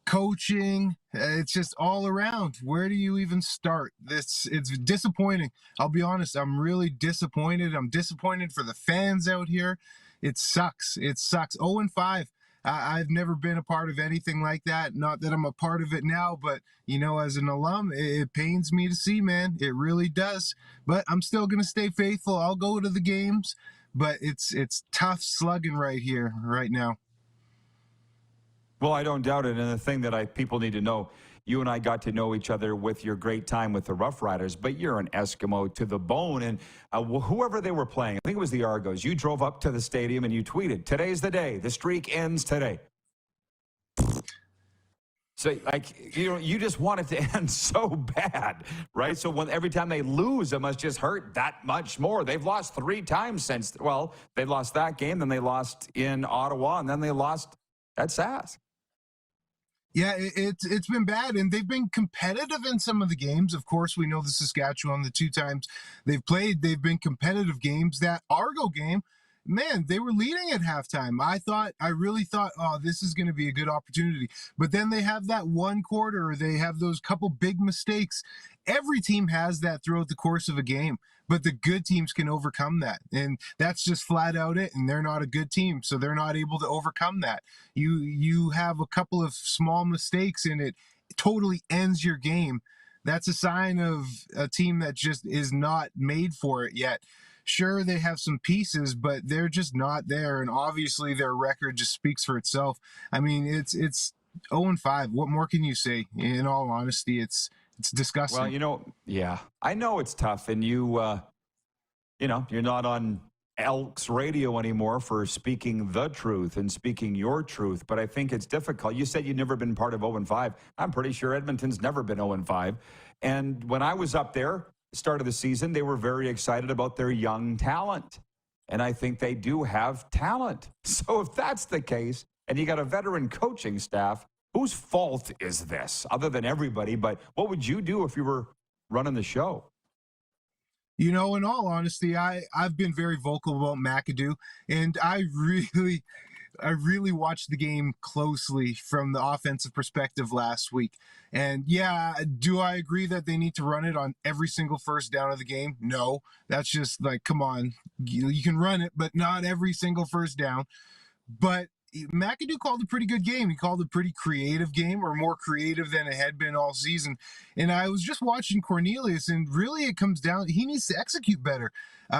coaching, it's just all around. Where do you even start? It's disappointing. I'll be honest, I'm really disappointed. I'm disappointed for the fans out here. It sucks. It sucks. 0-5. I've never been a part of anything like that. Not that I'm a part of it now, but, you know, as an alum, it pains me to see, man. It really does. But I'm still going to stay faithful. I'll go to the games, but it's tough slugging right here, right now. Well, I don't doubt it. And the thing that people need to know, you and I got to know each other with your great time with the Rough Riders, but you're an Eskimo to the bone. And whoever they were playing, I think it was the Argos, you drove up to the stadium and you tweeted, today's the day. The streak ends today. So, like, you just want it to end so bad, right? So every time they lose, it must just hurt that much more. They've lost 3 times since, well, they lost that game, then they lost in Ottawa, and then they lost at Sask. Yeah, it's been bad, and they've been competitive in some of the games. Of course, we know the Saskatchewan, the 2 times they've played, they've been competitive games. That Argo game, man, they were leading at halftime. I really thought, oh, this is going to be a good opportunity. But then they have that one quarter, or they have those couple big mistakes. Every team has that throughout the course of a game, but the good teams can overcome that. And that's just flat out it. And they're not a good team, so they're not able to overcome that. You have a couple of small mistakes and it totally ends your game. That's a sign of a team that just is not made for it yet. Sure, they have some pieces, but they're just not there. And obviously their record just speaks for itself. I mean, it's 0-5. What more can you say? In all honesty, it's disgusting. Well, you know, yeah, I know it's tough, and you're not on Elks radio anymore for speaking the truth and speaking your truth, but I think it's difficult. You said you've never been part of 0-5. I'm pretty sure Edmonton's never been 0-5. And when I was up there, start of the season, they were very excited about their young talent. And I think they do have talent. So if that's the case, and you got a veteran coaching staff, Whose fault is this, other than everybody? But what would you do if you were running the show? You know, in all honesty, I've been very vocal about McAdoo, and I really watched the game closely from the offensive perspective last week. And yeah, do I agree that they need to run it on every single first down of the game? No, that's just like, come on, you can run it, but not every single first down. But McAdoo called a pretty good game. He called a pretty creative game, or more creative than it had been all season. And I was just watching Cornelius, and really it comes down, he needs to execute better.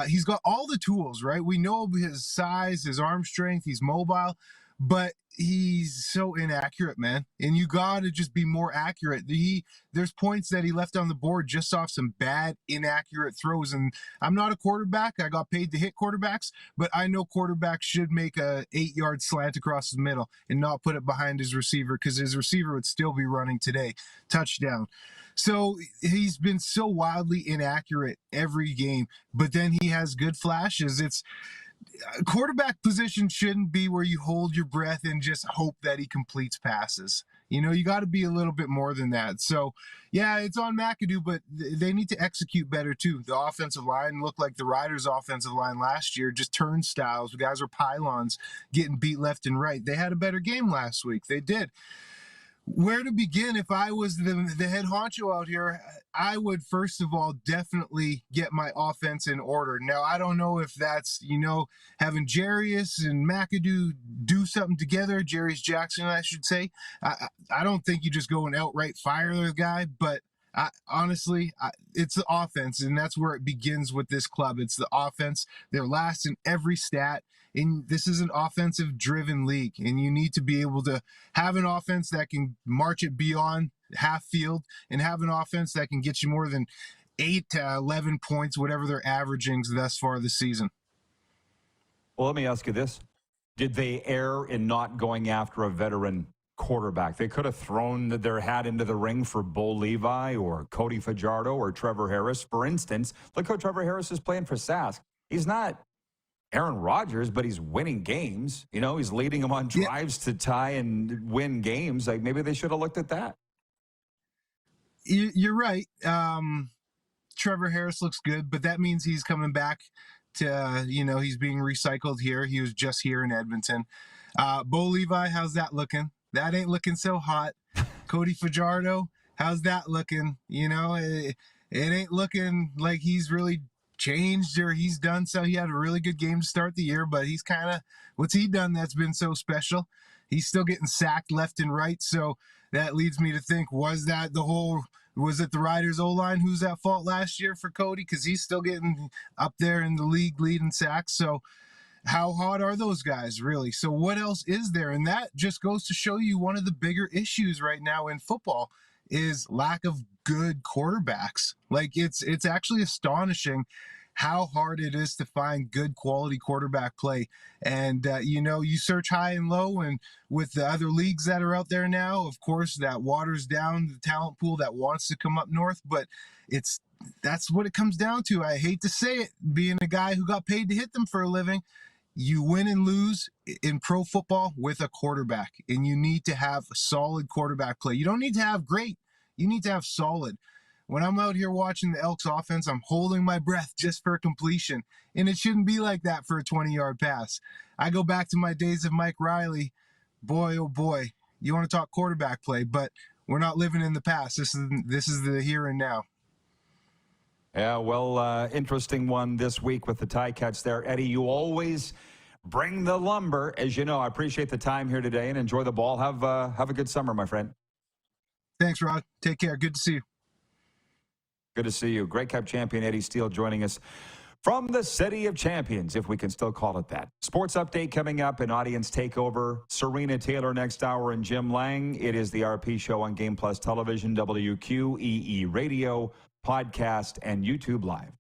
He's got all the tools, right? We know his size, his arm strength, he's mobile, but he's so inaccurate, man. And you got to just be more accurate. There's points that he left on the board just off some bad, inaccurate throws. And I'm not a quarterback. I got paid to hit quarterbacks, but I know quarterbacks should make a 8-yard slant across the middle and not put it behind his receiver, because his receiver would still be running today. Touchdown. So he's been so wildly inaccurate every game, but then he has good flashes. Quarterback position shouldn't be where you hold your breath and just hope that he completes passes. You know, you got to be a little bit more than that. So, yeah, it's on McAdoo, but they need to execute better too. The offensive line looked like the Riders' offensive line last year, just turnstiles. The guys were pylons getting beat left and right. They had a better game last week. They did. Where to begin? If I was the head honcho out here, I would first of all definitely get my offense in order. Now, I don't know if that's, having Jarius and McAdoo do something together, Jarius Jackson, I should say. I don't think you just go and outright fire the guy, but honestly, it's the offense, and that's where it begins with this club. It's the offense. They're last in every stat. And this is an offensive-driven league, and you need to be able to have an offense that can march it beyond half field, and have an offense that can get you more than 8 to 11 points, whatever they're averaging thus far this season. Well, let me ask you this. Did they err in not going after a veteran quarterback? They could have thrown their hat into the ring for Bo Levi or Cody Fajardo or Trevor Harris. For instance, look how Trevor Harris is playing for Sask. He's not Aaron Rodgers, but he's winning games. He's leading them on drives to tie and win games. Like, maybe they should have looked at that. You're right. Trevor Harris looks good, but that means he's coming back to, he's being recycled here. He was just here in Edmonton. Bo Levi, how's that looking? That ain't looking so hot. Cody Fajardo, how's that looking? It ain't looking like he's really changed or he's done so. He had a really good game to start the year, but he's what's he done that's been so special? He's still getting sacked left and right. So that leads me to think, was it the Riders O-line who's at fault last year for Cody? Because he's still getting up there in the league leading sacks. So how hot are those guys really? So what else is there? And that just goes to show you one of the bigger issues right now in football is lack of good quarterbacks. Like, it's actually astonishing how hard it is to find good quality quarterback play. And, you search high and low, and with the other leagues that are out there now, of course, that waters down the talent pool that wants to come up north, but that's what it comes down to. I hate to say it, being a guy who got paid to hit them for a living. You win and lose in pro football with a quarterback, and you need to have solid quarterback play. You don't need to have great. You need to have solid. When I'm out here watching the Elks offense, I'm holding my breath just for completion, and it shouldn't be like that for a 20-yard pass. I go back to my days of Mike Riley. Boy, oh boy, you want to talk quarterback play, but we're not living in the past. This is the here and now. Yeah, well, interesting one this week with the tie catch there. Eddie, you always bring the lumber. As you know, I appreciate the time here today and enjoy the ball. Have a good summer, my friend. Thanks, Rod. Take care. Good to see you. Good to see you. Grey Cup champion Eddie Steele joining us from the City of Champions, if we can still call it that. Sports update coming up, an audience takeover. Serena Taylor next hour and Jim Lang. It is the RP Show on Game Plus Television, WQEE Radio, podcast, and YouTube Live.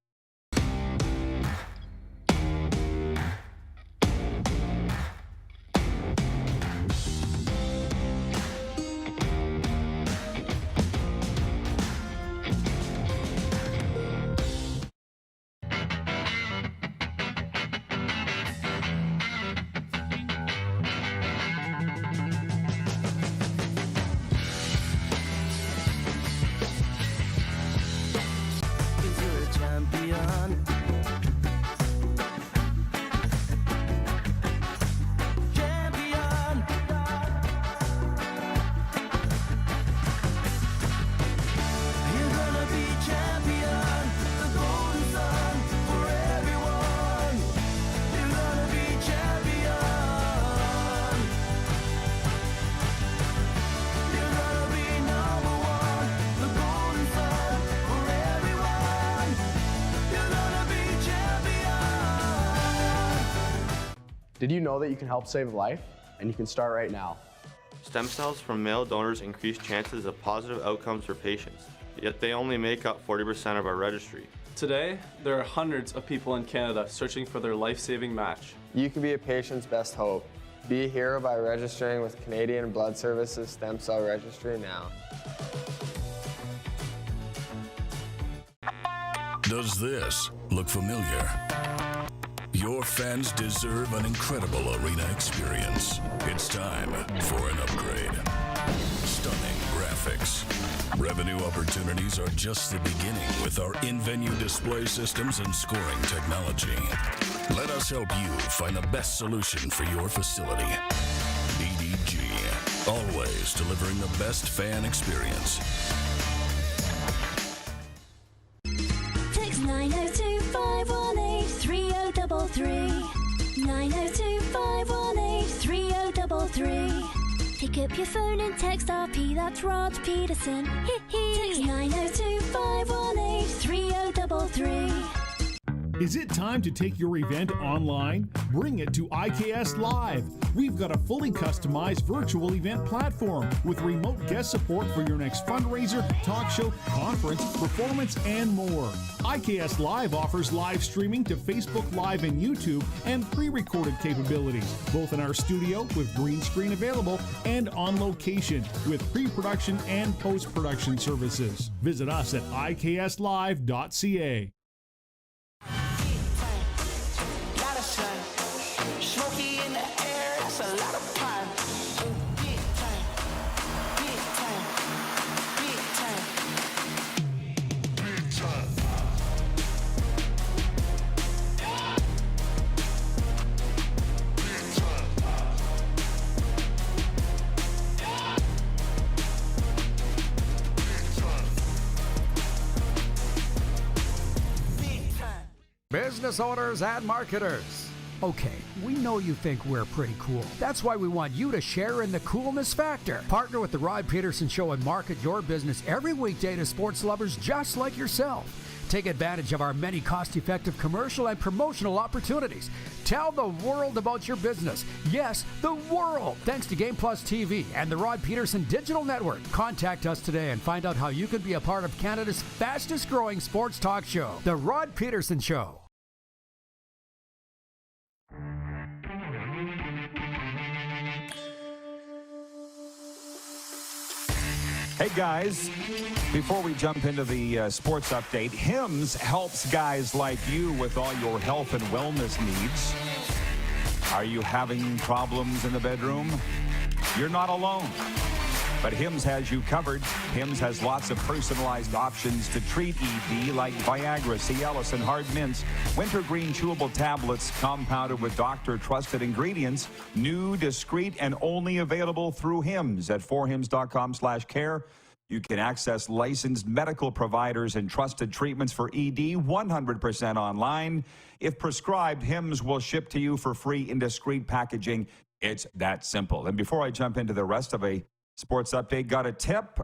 Did you know that you can help save a life? And you can start right now. Stem cells from male donors increase chances of positive outcomes for patients, yet they only make up 40% of our registry. Today, there are hundreds of people in Canada searching for their life-saving match. You can be a patient's best hope. Be a hero by registering with Canadian Blood Services Stem Cell Registry now. Does this look familiar? Your fans deserve an incredible arena experience. It's time for an upgrade. Stunning graphics. Revenue opportunities are just the beginning with our in-venue display systems and scoring technology. Let us help you find the best solution for your facility. EDG, always delivering the best fan experience. Text 902-518-3033. 902-518-3033. Pick up your phone and text RP, that's Rod Pedersen. Text 902-518-3033. Is it time to take your event online? Bring it to IKS Live. We've got a fully customized virtual event platform with remote guest support for your next fundraiser, talk show, conference, performance, and more. IKS Live offers live streaming to Facebook Live and YouTube and pre-recorded capabilities, both in our studio with green screen available and on location with pre-production and post-production services. Visit us at ikslive.ca. Smoky in the air, that's a lot of pine. Big time, big time, big time, big time. Business owners and marketers. Okay, we know you think we're pretty cool. That's why we want you to share in the coolness factor. Partner with The Rod Pedersen Show and market your business every weekday to sports lovers just like yourself. Take advantage of our many cost-effective commercial and promotional opportunities. Tell the world about your business. Yes, the world. Thanks to Game Plus TV and the Rod Pedersen Digital Network. Contact us today and find out how you can be a part of Canada's fastest-growing sports talk show, The Rod Pedersen Show. Hey guys, before we jump into the sports update, Hims helps guys like you with all your health and wellness needs. Are you having problems in the bedroom? You're not alone. But Hims has you covered. Hims has lots of personalized options to treat ED like Viagra, Cialis, and hard mints, wintergreen chewable tablets compounded with doctor-trusted ingredients, new, discreet, and only available through Hims at forhims.com/care. You can access licensed medical providers and trusted treatments for ED 100% online. If prescribed, Hims will ship to you for free in discreet packaging. It's that simple. And before I jump into the rest of a sports update, got a tip.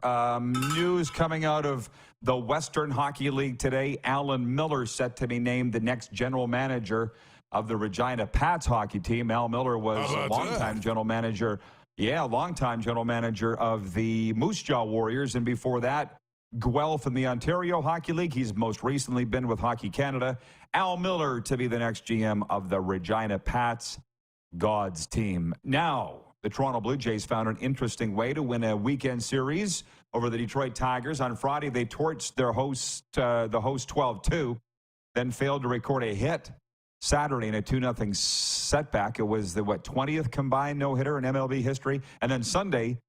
News coming out of the Western Hockey League today. Alan Miller set to be named the next general manager of the Regina Pats hockey team. Al Miller was a longtime general manager. Yeah, longtime general manager of the Moose Jaw Warriors. And before that, Guelph in the Ontario Hockey League. He's most recently been with Hockey Canada. Al Miller to be the next GM of the Regina Pats, God's team. Now, the Toronto Blue Jays found an interesting way to win a weekend series over the Detroit Tigers. On Friday, they torched their host, the host 12-2, then failed to record a hit Saturday in a 2-0 setback. It was the, 20th combined no-hitter in MLB history. And then Sunday,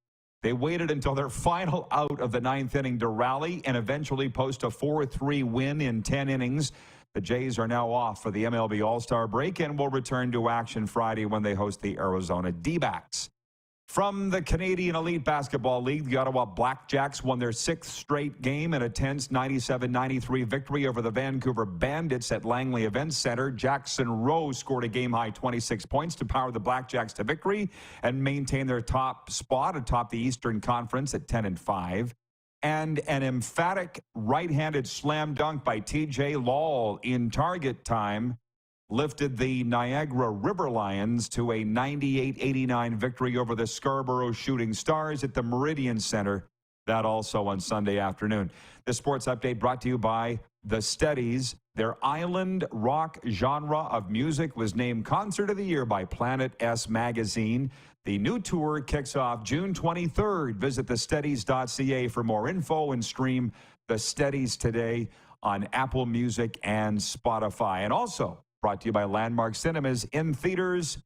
they waited until their final out of the 9th inning to rally and eventually post a 4-3 win in 10 innings. The Jays are now off for the MLB All-Star break and will return to action Friday when they host the Arizona D-backs. From the Canadian Elite Basketball League, the Ottawa Blackjacks won their 6th straight game in a tense 97-93 victory over the Vancouver Bandits at Langley Events Center. Jackson Rowe scored a game-high 26 points to power the Blackjacks to victory and maintain their top spot atop the Eastern Conference at 10-5. And an emphatic right-handed slam dunk by T.J. Lawal in target time lifted the Niagara River Lions to a 98-89 victory over the Scarborough Shooting Stars at the Meridian Center. That also on Sunday afternoon. The sports update brought to you by The Steadies. Their island rock genre of music was named Concert of the Year by Planet S Magazine. The new tour kicks off June 23rd. Visit thesteadies.ca for more info and stream The Steadies today on Apple Music and Spotify. And also brought to you by Landmark Cinemas in theaters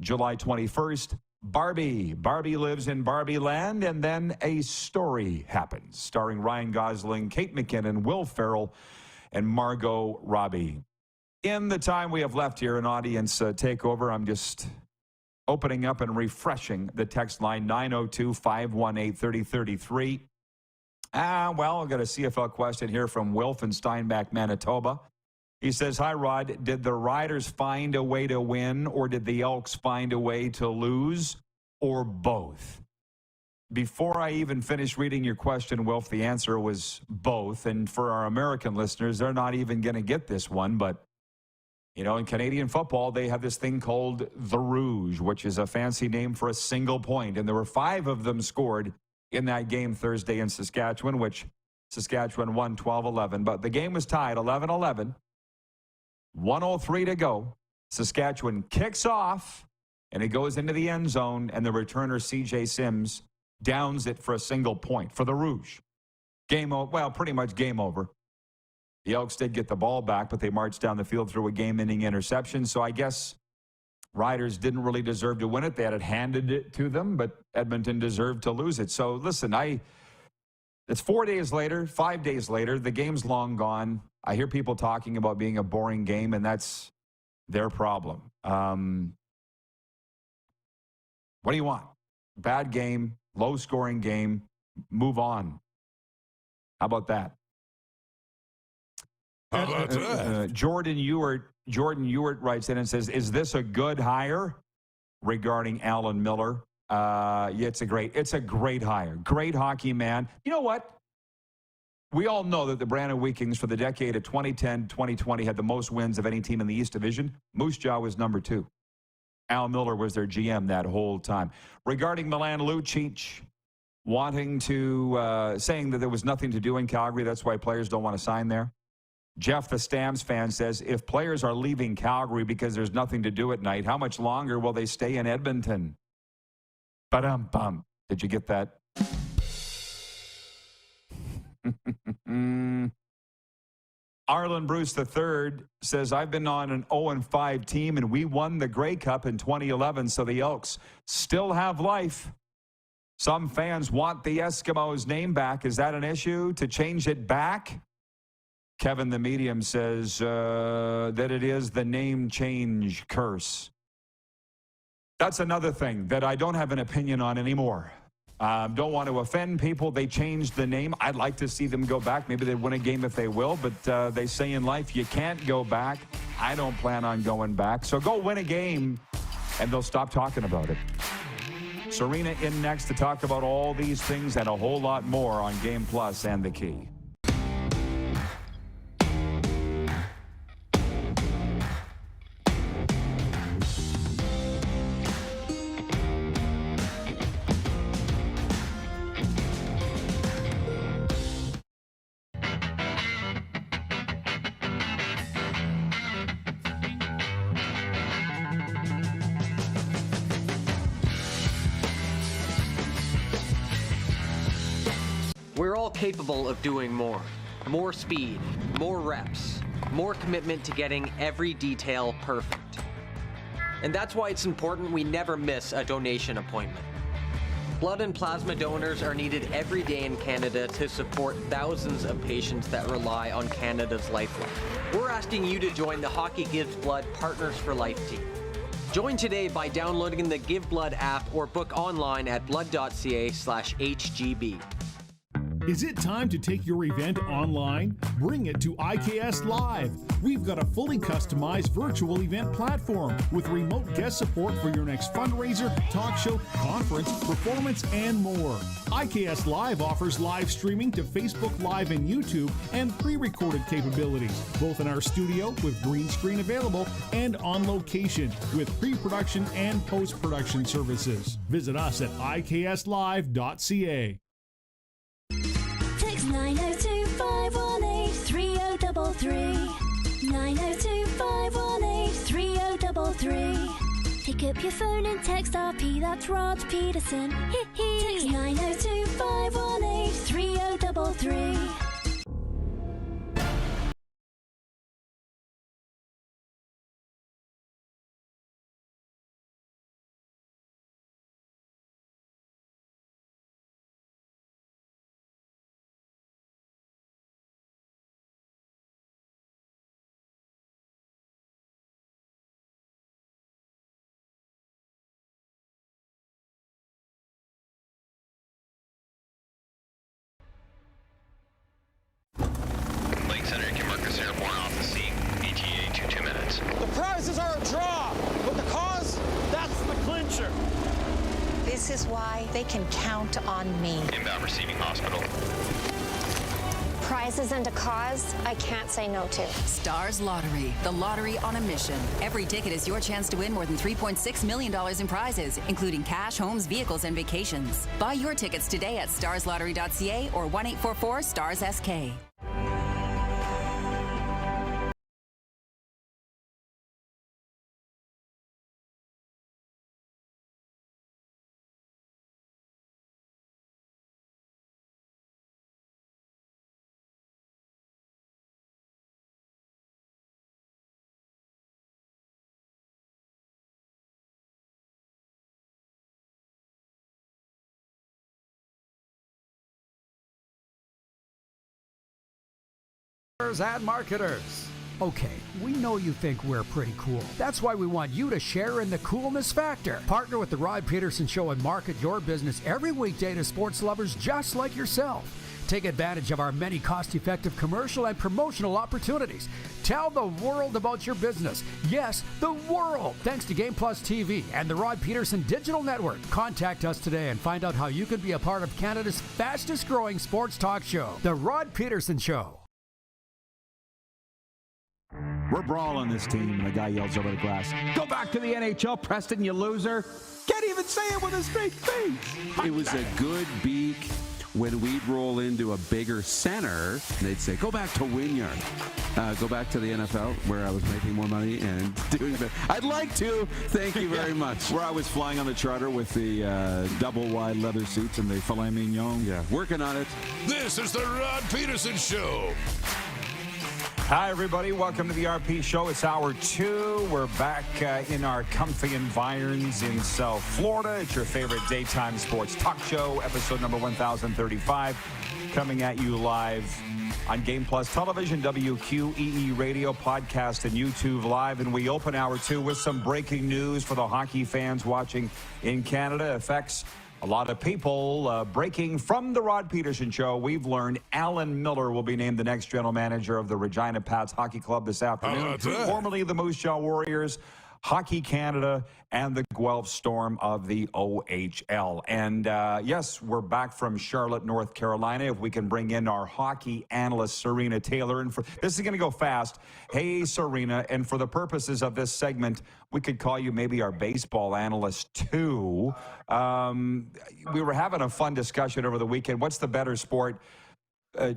July 21st. Barbie. Barbie lives in Barbie Land, and then a story happens, starring Ryan Gosling, Kate McKinnon, Will Ferrell, and Margot Robbie. In the time we have left here, an audience takeover, I'm just opening up and refreshing the text line 902-518-3033. Well, I've got a CFL question here from Wilf in Steinbach, Manitoba. He says, hi, Rod. Did the Riders find a way to win, or did the Elks find a way to lose, or both? Before I even finished reading your question, Wilf, the answer was both. And for our American listeners, they're not even going to get this one. But, you know, in Canadian football, they have this thing called the Rouge, which is a fancy name for a single point. And there were 5 of them scored in that game Thursday in Saskatchewan, which Saskatchewan won 12-11. But the game was tied 11-11. 1:03 to go. Saskatchewan kicks off, and it goes into the end zone, and the returner, C.J. Sims, downs it for a single point for the Rouge. Game over. Well, pretty much game over. The Elks did get the ball back, but they marched down the field through a game-ending interception. So I guess Riders didn't really deserve to win it. They had it handed it to them, but Edmonton deserved to lose it. So listen, it's 4 days later, 5 days later. The game's long gone. I hear people talking about being a boring game, and that's their problem. What do you want? Bad game, low-scoring game, move on. How about that? How about that? Jordan Ewart writes in and says, is this a good hire regarding Alan Miller? Yeah, it's a great hire. Great hockey man. You know what? We all know that the Brandon Vikings for the decade of 2010-2020 had the most wins of any team in the East Division. Moose Jaw was number 2. Al Miller was their GM that whole time. Regarding Milan Lucic saying that there was nothing to do in Calgary, that's why players don't want to sign there. Jeff, the Stamps fan, says, if players are leaving Calgary because there's nothing to do at night, how much longer will they stay in Edmonton? Ba-dum-bum. Did you get that? Arlen Bruce III says, I've been on an 0-5 team, and we won the Grey Cup in 2011, so the Elks still have life. Some fans want the Eskimos' name back. Is that an issue to change it back? Kevin the Medium says that it is the name change curse. That's another thing that I don't have an opinion on anymore. Don't want to offend people. They changed the name. I'd like to see them go back. Maybe they'd win a game if they will, but they say in life you can't go back. I don't plan on going back. So go win a game, and they'll stop talking about it. Serena in next to talk about all these things and a whole lot more on Game Plus and The Key. We're all capable of doing more. More speed, more reps, more commitment to getting every detail perfect. And that's why it's important we never miss a donation appointment. Blood and plasma donors are needed every day in Canada to support thousands of patients that rely on Canada's lifeline. We're asking you to join the Hockey Gives Blood Partners for Life team. Join today by downloading the Give Blood app or book online at blood.ca/HGB. Is it time to take your event online? Bring it to IKS Live. We've got a fully customized virtual event platform with remote guest support for your next fundraiser, talk show, conference, performance, and more. IKS Live offers live streaming to Facebook Live and YouTube and pre-recorded capabilities, both in our studio with green screen available and on location with pre-production and post-production services. Visit us at ikslive.ca. Text 902-518-3033. 902-518-3033. Pick up your phone and text RP, that's Rod Pedersen. Text 902-518-3033. Lake Center, you can mark this airborne off the scene. ETA 2 minutes. The prizes are a draw, but the cause, that's the clincher. This is why they can count on me. Inbound receiving hospital. Prizes and a cause I can't say no to. Stars Lottery, the lottery on a mission. Every ticket is your chance to win more than $3.6 million in prizes, including cash, homes, vehicles, and vacations. Buy your tickets today at starslottery.ca or 1-844-STARS-SK. And marketers. Okay, we know you think we're pretty cool. That's why we want you to share in the coolness factor. Partner with the Rod Pedersen Show and market your business every weekday to sports lovers just like yourself. Take advantage of our many cost-effective commercial and promotional opportunities. Tell the world about your business. Yes, the world. Thanks to Game Plus TV and the Rod Pedersen Digital Network. Contact us today and find out how you can be a part of Canada's fastest-growing sports talk show, The Rod Pedersen Show. We're brawling this team, and the guy yells over the glass, "Go back to the NHL, Preston, you loser." Can't even say it with a straight face. It was a good beak when we'd roll into a bigger center, and they'd say, "Go back to Wynyard. Go back to the NFL where I was making more money and doing better." I'd like to. Thank you very much. Where I was flying on the charter with the double wide leather seats and the filet mignon. Yeah, working on it. This is the Rod Pedersen Show. Hi, everybody. Welcome to the RP Show. It's hour 2. We're back in our comfy environs in South Florida. It's your favorite daytime sports talk show, episode number 1035, coming at you live on Game Plus Television, WQEE Radio, podcast, and YouTube Live. And we open hour 2 with some breaking news for the hockey fans watching in Canada. Affects a lot of people. Breaking from the Rod Pedersen Show, we've learned Alan Miller will be named the next general manager of the Regina Pats Hockey Club this afternoon. Formerly the Moose Jaw Warriors, Hockey Canada, and the Guelph Storm of the OHL. And yes, we're back from Charlotte, North Carolina. If we can bring in our hockey analyst, Serena Taylor. And this is going to go fast. Hey, Serena, and for the purposes of this segment, we could call you maybe our baseball analyst, too. We were having a fun discussion over the weekend. What's the better sport?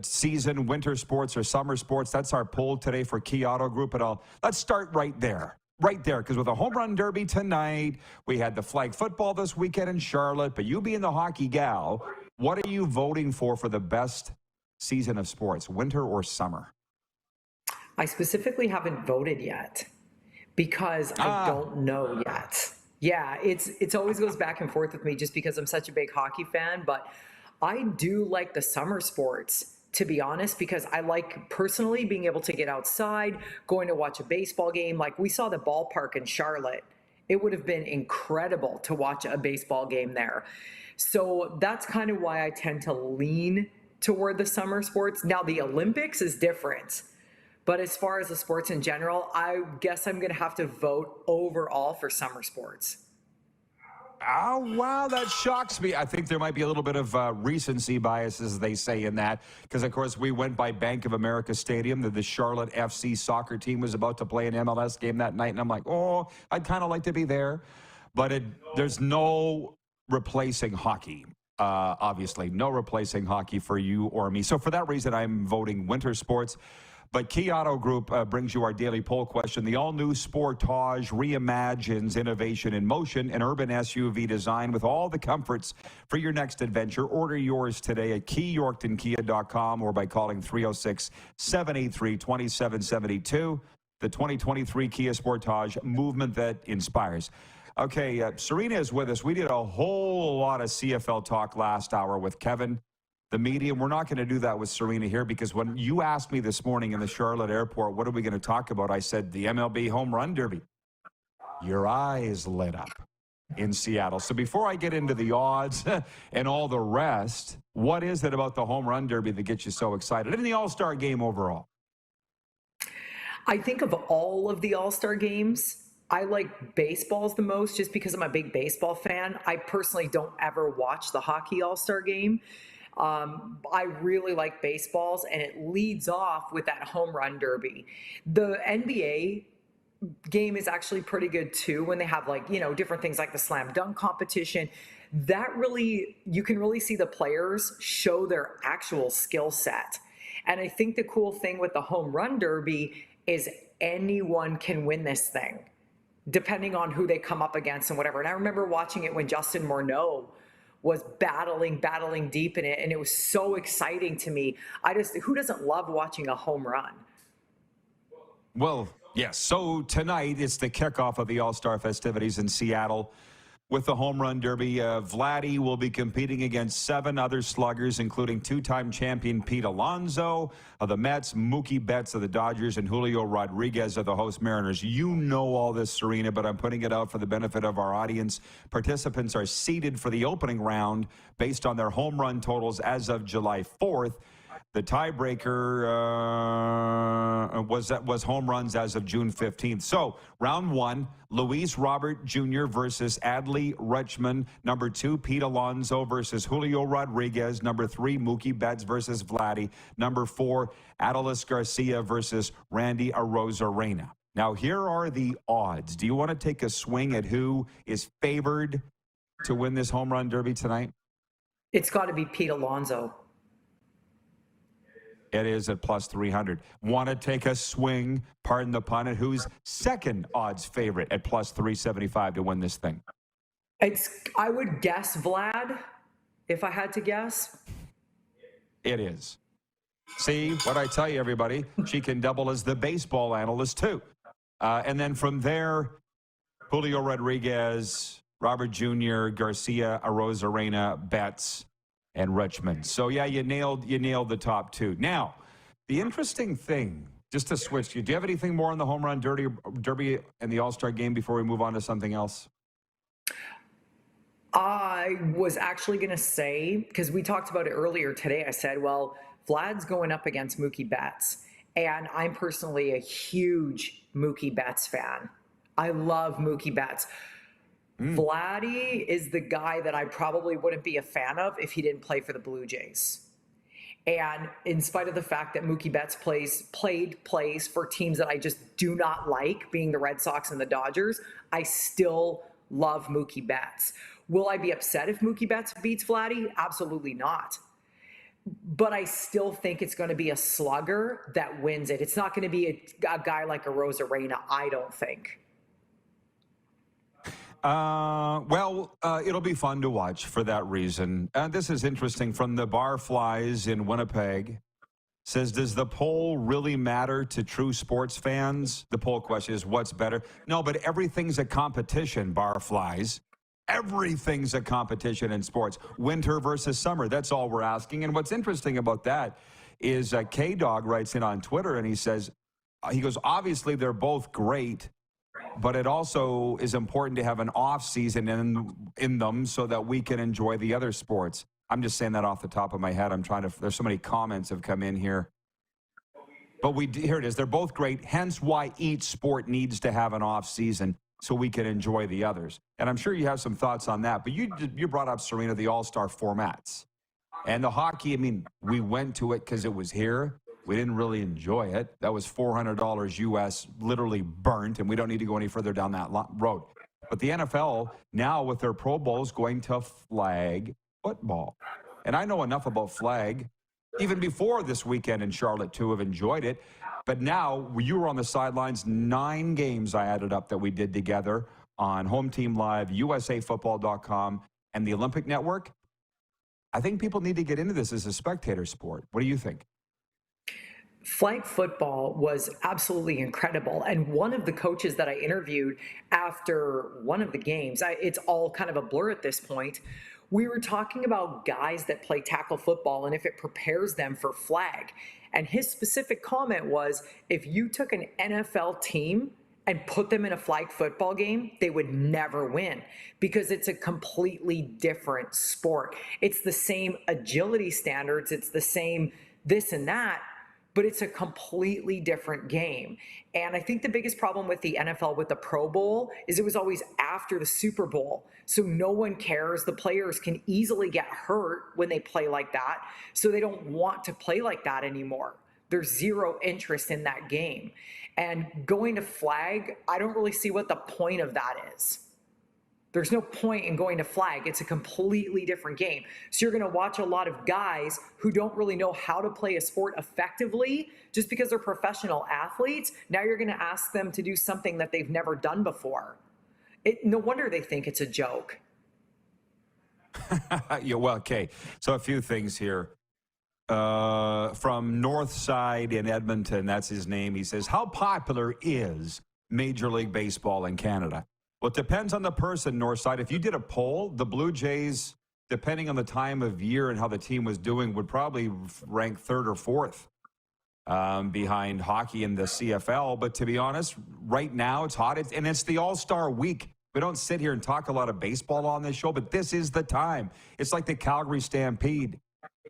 Season, winter sports, or summer sports? That's our poll today for Key Auto Group. And let's start right there. Right there, because with a home run derby tonight, we had the flag football this weekend in Charlotte, but you being the hockey gal, what are you voting for the best season of sports, winter or summer? I specifically haven't voted yet because I don't know yet. Yeah, it's always goes back and forth with me just because I'm such a big hockey fan, but I do like the summer sports, to be honest, because I like personally being able to get outside, going to watch a baseball game. Like we saw the ballpark in Charlotte. It would have been incredible to watch a baseball game there. So that's kind of why I tend to lean toward the summer sports. Now, the Olympics is different. But as far as the sports in general, I guess I'm going to have to vote overall for summer sports. Oh, wow, that shocks me. I think there might be a little bit of recency bias, as they say in that, because, of course, we went by Bank of America Stadium. The Charlotte FC soccer team was about to play an MLS game that night, and I'm like, oh, I'd kind of like to be there. But there's no replacing hockey. Obviously, no replacing hockey for you or me. So for that reason, I'm voting winter sports. But Key Auto Group brings you our daily poll question. The all-new Sportage reimagines innovation in motion, an urban SUV design with all the comforts for your next adventure. Order yours today at KeyYorktonKia.com or by calling 306-783-2772. The 2023 Kia Sportage, movement that inspires. Okay, Serena is with us. We did a whole lot of CFL talk last hour with Kevin, the media. We're not going to do that with Serena here, because when you asked me this morning in the Charlotte airport, what are we going to talk about? I said, the MLB Home Run Derby. Your eyes lit up in Seattle. So before I get into the odds and all the rest, what is it about the Home Run Derby that gets you so excited? And the All-Star Game overall? I think of all of the All-Star games, I like baseballs the most just because I'm a big baseball fan. I personally don't ever watch the hockey All-Star Game. I really like baseballs, and it leads off with that home run derby. The NBA game is actually pretty good too, when they have, like, you know, different things like the slam dunk competition. That really, you can really see the players show their actual skill set. And I think the cool thing with the home run derby is anyone can win this thing, depending on who they come up against and whatever. And I remember watching it when Justin Morneau was battling deep in it, and it was so exciting to me. Who doesn't love watching a home run? Well, yes. So tonight it's the kickoff of the All-Star festivities in Seattle with the Home Run Derby. Vladdy will be competing against 7 other sluggers, including 2-time champion Pete Alonso of the Mets, Mookie Betts of the Dodgers, and Julio Rodriguez of the host Mariners. You know all this, Serena, but I'm putting it out for the benefit of our audience. Participants are seeded for the opening round based on their home run totals as of July 4th. The tiebreaker was home runs as of June 15th. So, round 1, Luis Robert Jr. versus Adley Rutschman. Number 2, Pete Alonso versus Julio Rodriguez. Number 3, Mookie Betts versus Vladdy. Number 4, Adolis Garcia versus Randy Arozarena. Now, here are the odds. Do you want to take a swing at who is favored to win this home run derby tonight? It's got to be Pete Alonso. It is at plus 300. Want to take a swing, pardon the pun, at who's second odds favorite at plus 375 to win this thing? I would guess Vlad, if I had to guess. It is. See what I tell you, everybody? She can double as the baseball analyst, too. And then from there, Julio Rodriguez, Robert Jr., Garcia, Arozarena, Betts, and Rutschman. So, yeah, you nailed the top 2. Now, the interesting thing, just to switch, do you have anything more on the home run derby and the All-Star game before we move on to something else? I was actually going to say, because we talked about it earlier today, I said, well, Vlad's going up against Mookie Betts, and I'm personally a huge Mookie Betts fan. I love Mookie Betts. Vladdy is the guy that I probably wouldn't be a fan of if he didn't play for the Blue Jays. And in spite of the fact that Mookie Betts plays for teams that I just do not like, being the Red Sox and the Dodgers, I still love Mookie Betts. Will I be upset if Mookie Betts beats Vladdy? Absolutely not. But I still think it's going to be a slugger that wins it. It's not going to be a guy like Arozarena, I don't think. It'll be fun to watch for that reason. This is interesting from the Barflies in Winnipeg. Says, does the poll really matter to true sports fans? The poll question is, what's better? No, but everything's a competition, Barflies. Everything's a competition in sports. Winter versus summer. That's all we're asking. And what's interesting about that is K-Dog writes in on Twitter and he says, he goes, obviously they're both great, but it also is important to have an off season in them so that we can enjoy the other sports. I'm just saying that off the top of my head. There's so many comments have come in here. But here it is. They're both great, hence why each sport needs to have an off season so we can enjoy the others. And I'm sure you have some thoughts on that. But you brought up, Serena, the all-star formats. And the hockey, I mean, we went to it because it was here. We didn't really enjoy it. That was $400 US, literally burnt, and we don't need to go any further down that road. But the NFL, now with their Pro Bowls, going to flag football. And I know enough about flag, even before this weekend in Charlotte, to have enjoyed it. But now, you were on the sidelines, 9 games I added up that we did together on Home Team Live, USAFootball.com, and the Olympic Network. I think people need to get into this as a spectator sport. What do you think? Flag football was absolutely incredible. And one of the coaches that I interviewed after one of the games, it's all kind of a blur at this point, we were talking about guys that play tackle football and if it prepares them for flag. And his specific comment was, if you took an NFL team and put them in a flag football game, they would never win because it's a completely different sport. It's the same agility standards, it's the same this and that, but it's a completely different game. And I think the biggest problem with the NFL with the Pro Bowl is it was always after the Super Bowl. So no one cares. The players can easily get hurt when they play like that. So they don't want to play like that anymore. There's zero interest in that game. And going to flag, I don't really see what the point of that is. There's no point in going to flag. It's a completely different game. So you're going to watch a lot of guys who don't really know how to play a sport effectively just because they're professional athletes. Now you're going to ask them to do something that they've never done before. No wonder they think it's a joke. Yeah, well, okay. So a few things here. From Northside in Edmonton, that's his name. He says, how popular is Major League Baseball in Canada? Well, it depends on the person, Northside. If you did a poll, the Blue Jays, depending on the time of year and how the team was doing, would probably rank 3rd or 4th behind hockey in the CFL. But to be honest, right now it's hot. And it's the All-Star week. We don't sit here and talk a lot of baseball on this show, but this is the time. It's like the Calgary Stampede.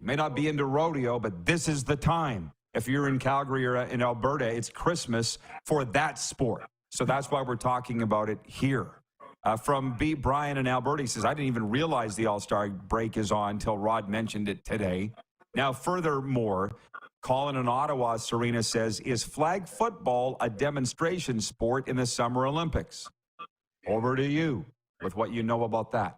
You may not be into rodeo, but this is the time. If you're in Calgary or in Alberta, it's Christmas for that sport. So that's why we're talking about it here. From B. Brian in Alberta, he says, I didn't even realize the All-Star break is on until Rod mentioned it today. Now, furthermore, Colin in Ottawa, Serena says, is flag football a demonstration sport in the Summer Olympics? Over to you with what you know about that.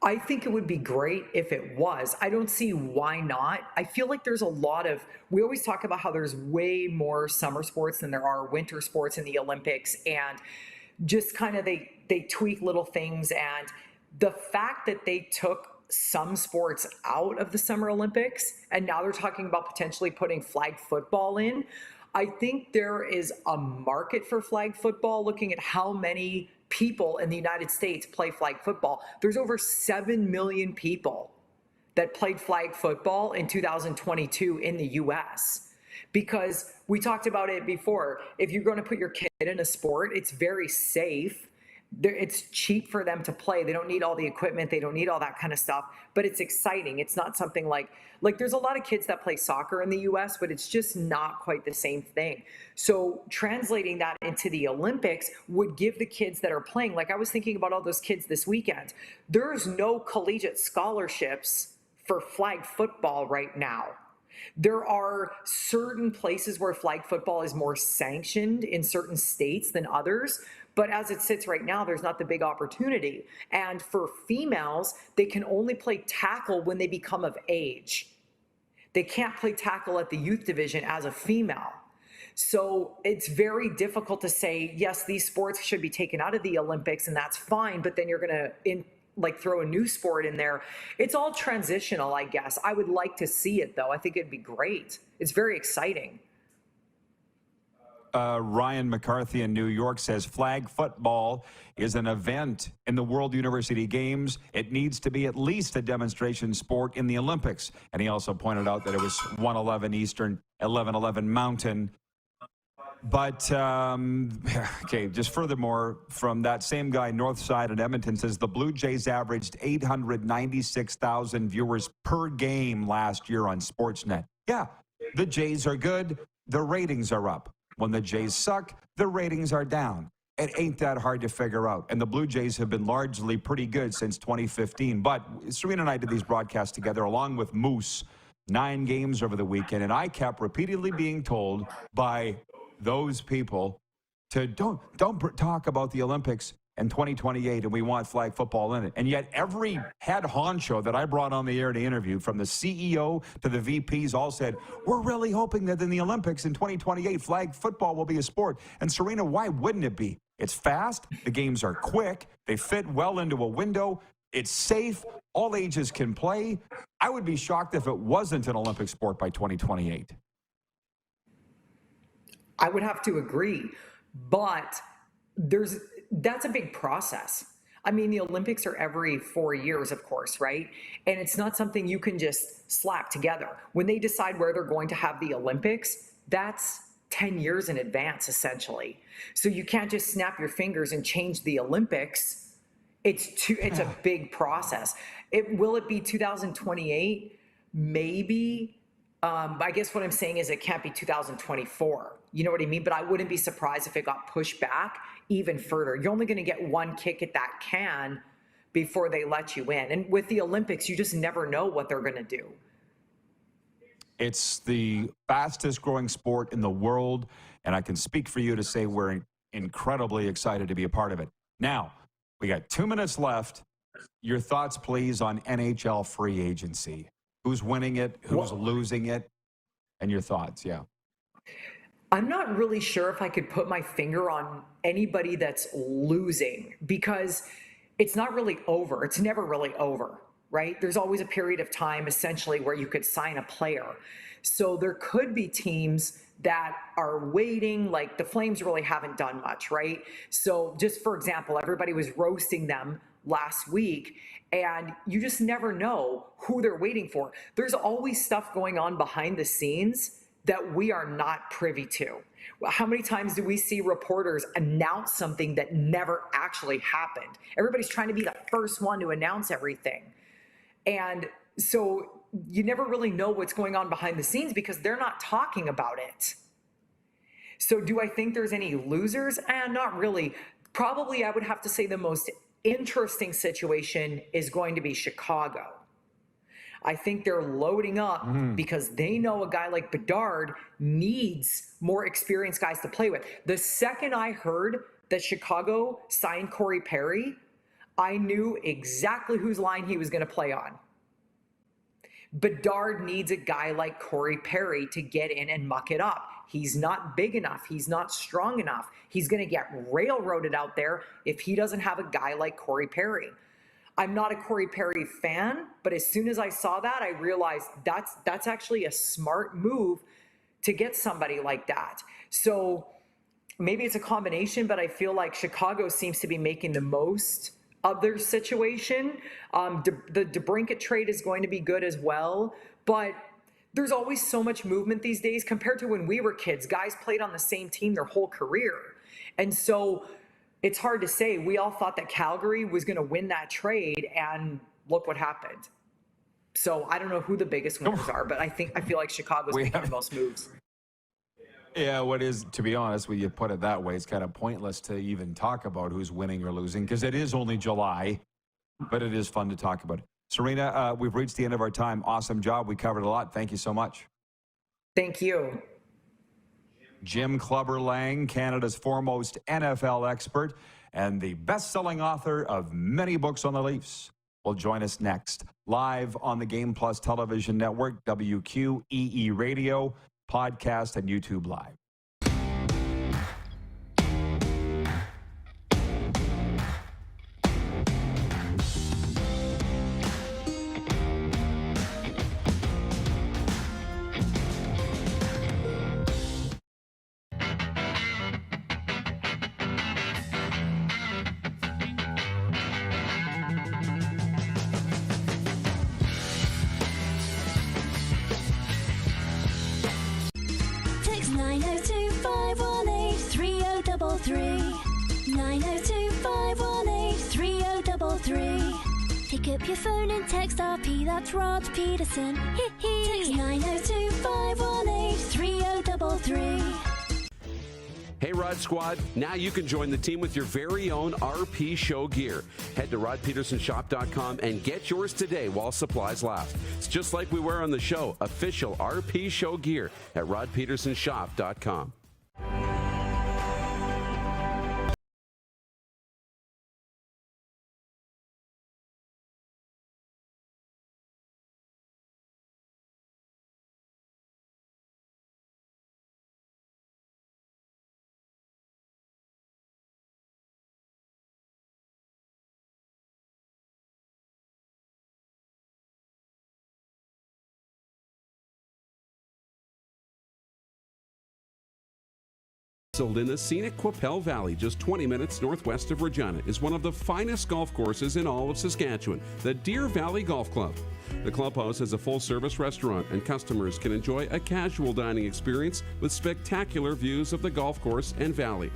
I think it would be great if it was. I don't see why not. I feel like there's a lot of, we always talk about how there's way more summer sports than there are winter sports in the Olympics, and just kind of they tweak little things. And the fact that they took some sports out of the Summer Olympics and now they're talking about potentially putting flag football in, I think there is a market for flag football. Looking at how many people in the United States play flag football, there's over 7 million people that played flag football in 2022 in the US. Because we talked about it before, if you're going to put your kid in a sport, it's very safe. It's cheap for them to play. They don't need all the equipment. They don't need all that kind of stuff, but it's exciting. It's not something like there's a lot of kids that play soccer in the US, but it's just not quite the same thing. So translating that into the Olympics would give the kids that are playing, like I was thinking about all those kids this weekend. There's no collegiate scholarships for flag football right now. There are certain places where flag football is more sanctioned in certain states than others. But as it sits right now, there's not the big opportunity. And for females, they can only play tackle when they become of age. They can't play tackle at the youth division as a female. So it's very difficult to say, yes, these sports should be taken out of the Olympics and that's fine, but then you're going to throw a new sport in there. It's all transitional, I guess. I would like to see it, though. I think it'd be great. It's very exciting. Ryan McCarthy in New York says flag football is an event in the World University Games. It needs to be at least a demonstration sport in the Olympics. And he also pointed out that it was 1:11 Eastern, 11:11 Mountain. But, okay, just furthermore, from that same guy, Northside in Edmonton, says the Blue Jays averaged 896,000 viewers per game last year on Sportsnet. Yeah, the Jays are good. The ratings are up. When the Jays suck, the ratings are down. It ain't that hard to figure out. And the Blue Jays have been largely pretty good since 2015. But Serena and I did these broadcasts together along with Moose, 9 games over the weekend. And I kept repeatedly being told by those people to don't talk about the Olympics in 2028 and we want flag football in it. And yet every head honcho that I brought on the air to interview, from the CEO to the VPs, all said, we're really hoping that in the Olympics in 2028, flag football will be a sport. And Serena, why wouldn't it be? It's fast. The games are quick. They fit well into a window. It's safe. All ages can play. I would be shocked if it wasn't an Olympic sport by 2028. I would have to agree, but that's a big process. I mean, the Olympics are every 4 years, of course, right? And it's not something you can just slap together. When they decide where they're going to have the Olympics, that's 10 years in advance, essentially. So you can't just snap your fingers and change the Olympics. It's a big process. Will it be 2028? Maybe. I guess what I'm saying is it can't be 2024. You know what I mean? But I wouldn't be surprised if it got pushed back even further. You're only going to get one kick at that can before they let you in. And with the Olympics, you just never know what they're going to do. It's the fastest growing sport in the world, and I can speak for you to say we're incredibly excited to be a part of it. Now, we got 2 minutes left. Your thoughts, please, on NHL free agency. Who's winning it? Who's losing it? And your thoughts, yeah. I'm not really sure if I could put my finger on anybody that's losing, because it's not really over. It's never really over, right? There's always a period of time, essentially, where you could sign a player. So there could be teams that are waiting, like the Flames really haven't done much, right? So just for example, everybody was roasting them last week, and you just never know who they're waiting for. There's always stuff going on behind the scenes that we are not privy to. How many times do we see reporters announce something that never actually happened? Everybody's trying to be the first one to announce everything. And so you never really know what's going on behind the scenes because they're not talking about it. So do I think there's any losers? Not really. Probably I would have to say the most interesting situation is going to be Chicago. I think they're loading up because they know a guy like Bedard needs more experienced guys to play with. The second I heard that Chicago signed Corey Perry, I knew exactly whose line he was going to play on. Bedard needs a guy like Corey Perry to get in and muck it up. He's not big enough. He's not strong enough. He's going to get railroaded out there if he doesn't have a guy like Corey Perry. I'm not a Corey Perry fan, but as soon as I saw that, I realized that's actually a smart move to get somebody like that. So maybe it's a combination, but I feel like Chicago seems to be making the most of their situation. The DeBrincat trade is going to be good as well, but there's always so much movement these days compared to when we were kids. Guys played on the same team their whole career. And so it's hard to say. We all thought that Calgary was going to win that trade, and look what happened. So I don't know who the biggest winners are, but I feel like Chicago's making the most moves. Yeah, to be honest, when you put it that way, it's kind of pointless to even talk about who's winning or losing because it is only July, but it is fun to talk about. Serena, we've reached the end of our time. Awesome job. We covered a lot. Thank you so much. Thank you. Jim Clubber-Lang, Canada's foremost NFL expert and the best-selling author of many books on the Leafs, will join us next, live on the Game Plus television network, WQEE Radio, podcast, and YouTube Live. Text 902 3033. 902 518 3033. Pick up your phone and text RP, that's Rod Pedersen. Text 902 518 3033. Hey Rod Squad, now you can join the team with your very own RP Show gear. Head to rodpetersenshop.com and get yours today while supplies last. It's just like we wear on the show, official RP Show gear at rodpetersenshop.com. In the scenic Qu'Appelle Valley, just 20 minutes northwest of Regina, is one of the finest golf courses in all of Saskatchewan, the Deer Valley Golf Club. The clubhouse has a full-service restaurant, and customers can enjoy a casual dining experience with spectacular views of the golf course and valley.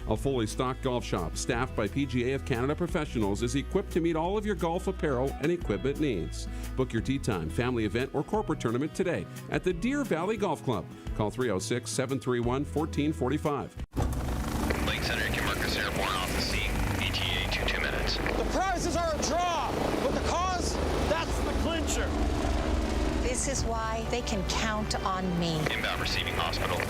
A fully stocked golf shop, staffed by PGA of Canada professionals, is equipped to meet all of your golf apparel and equipment needs. Book your tee time, family event, or corporate tournament today at the Deer Valley Golf Club. Call 306-731-1445. Lake Center, you can mark us airborne off the scene. ETA 2 minutes. The prizes are a draw, but the cause, that's the clincher. This is why they can count on me. Inbound receiving hospital.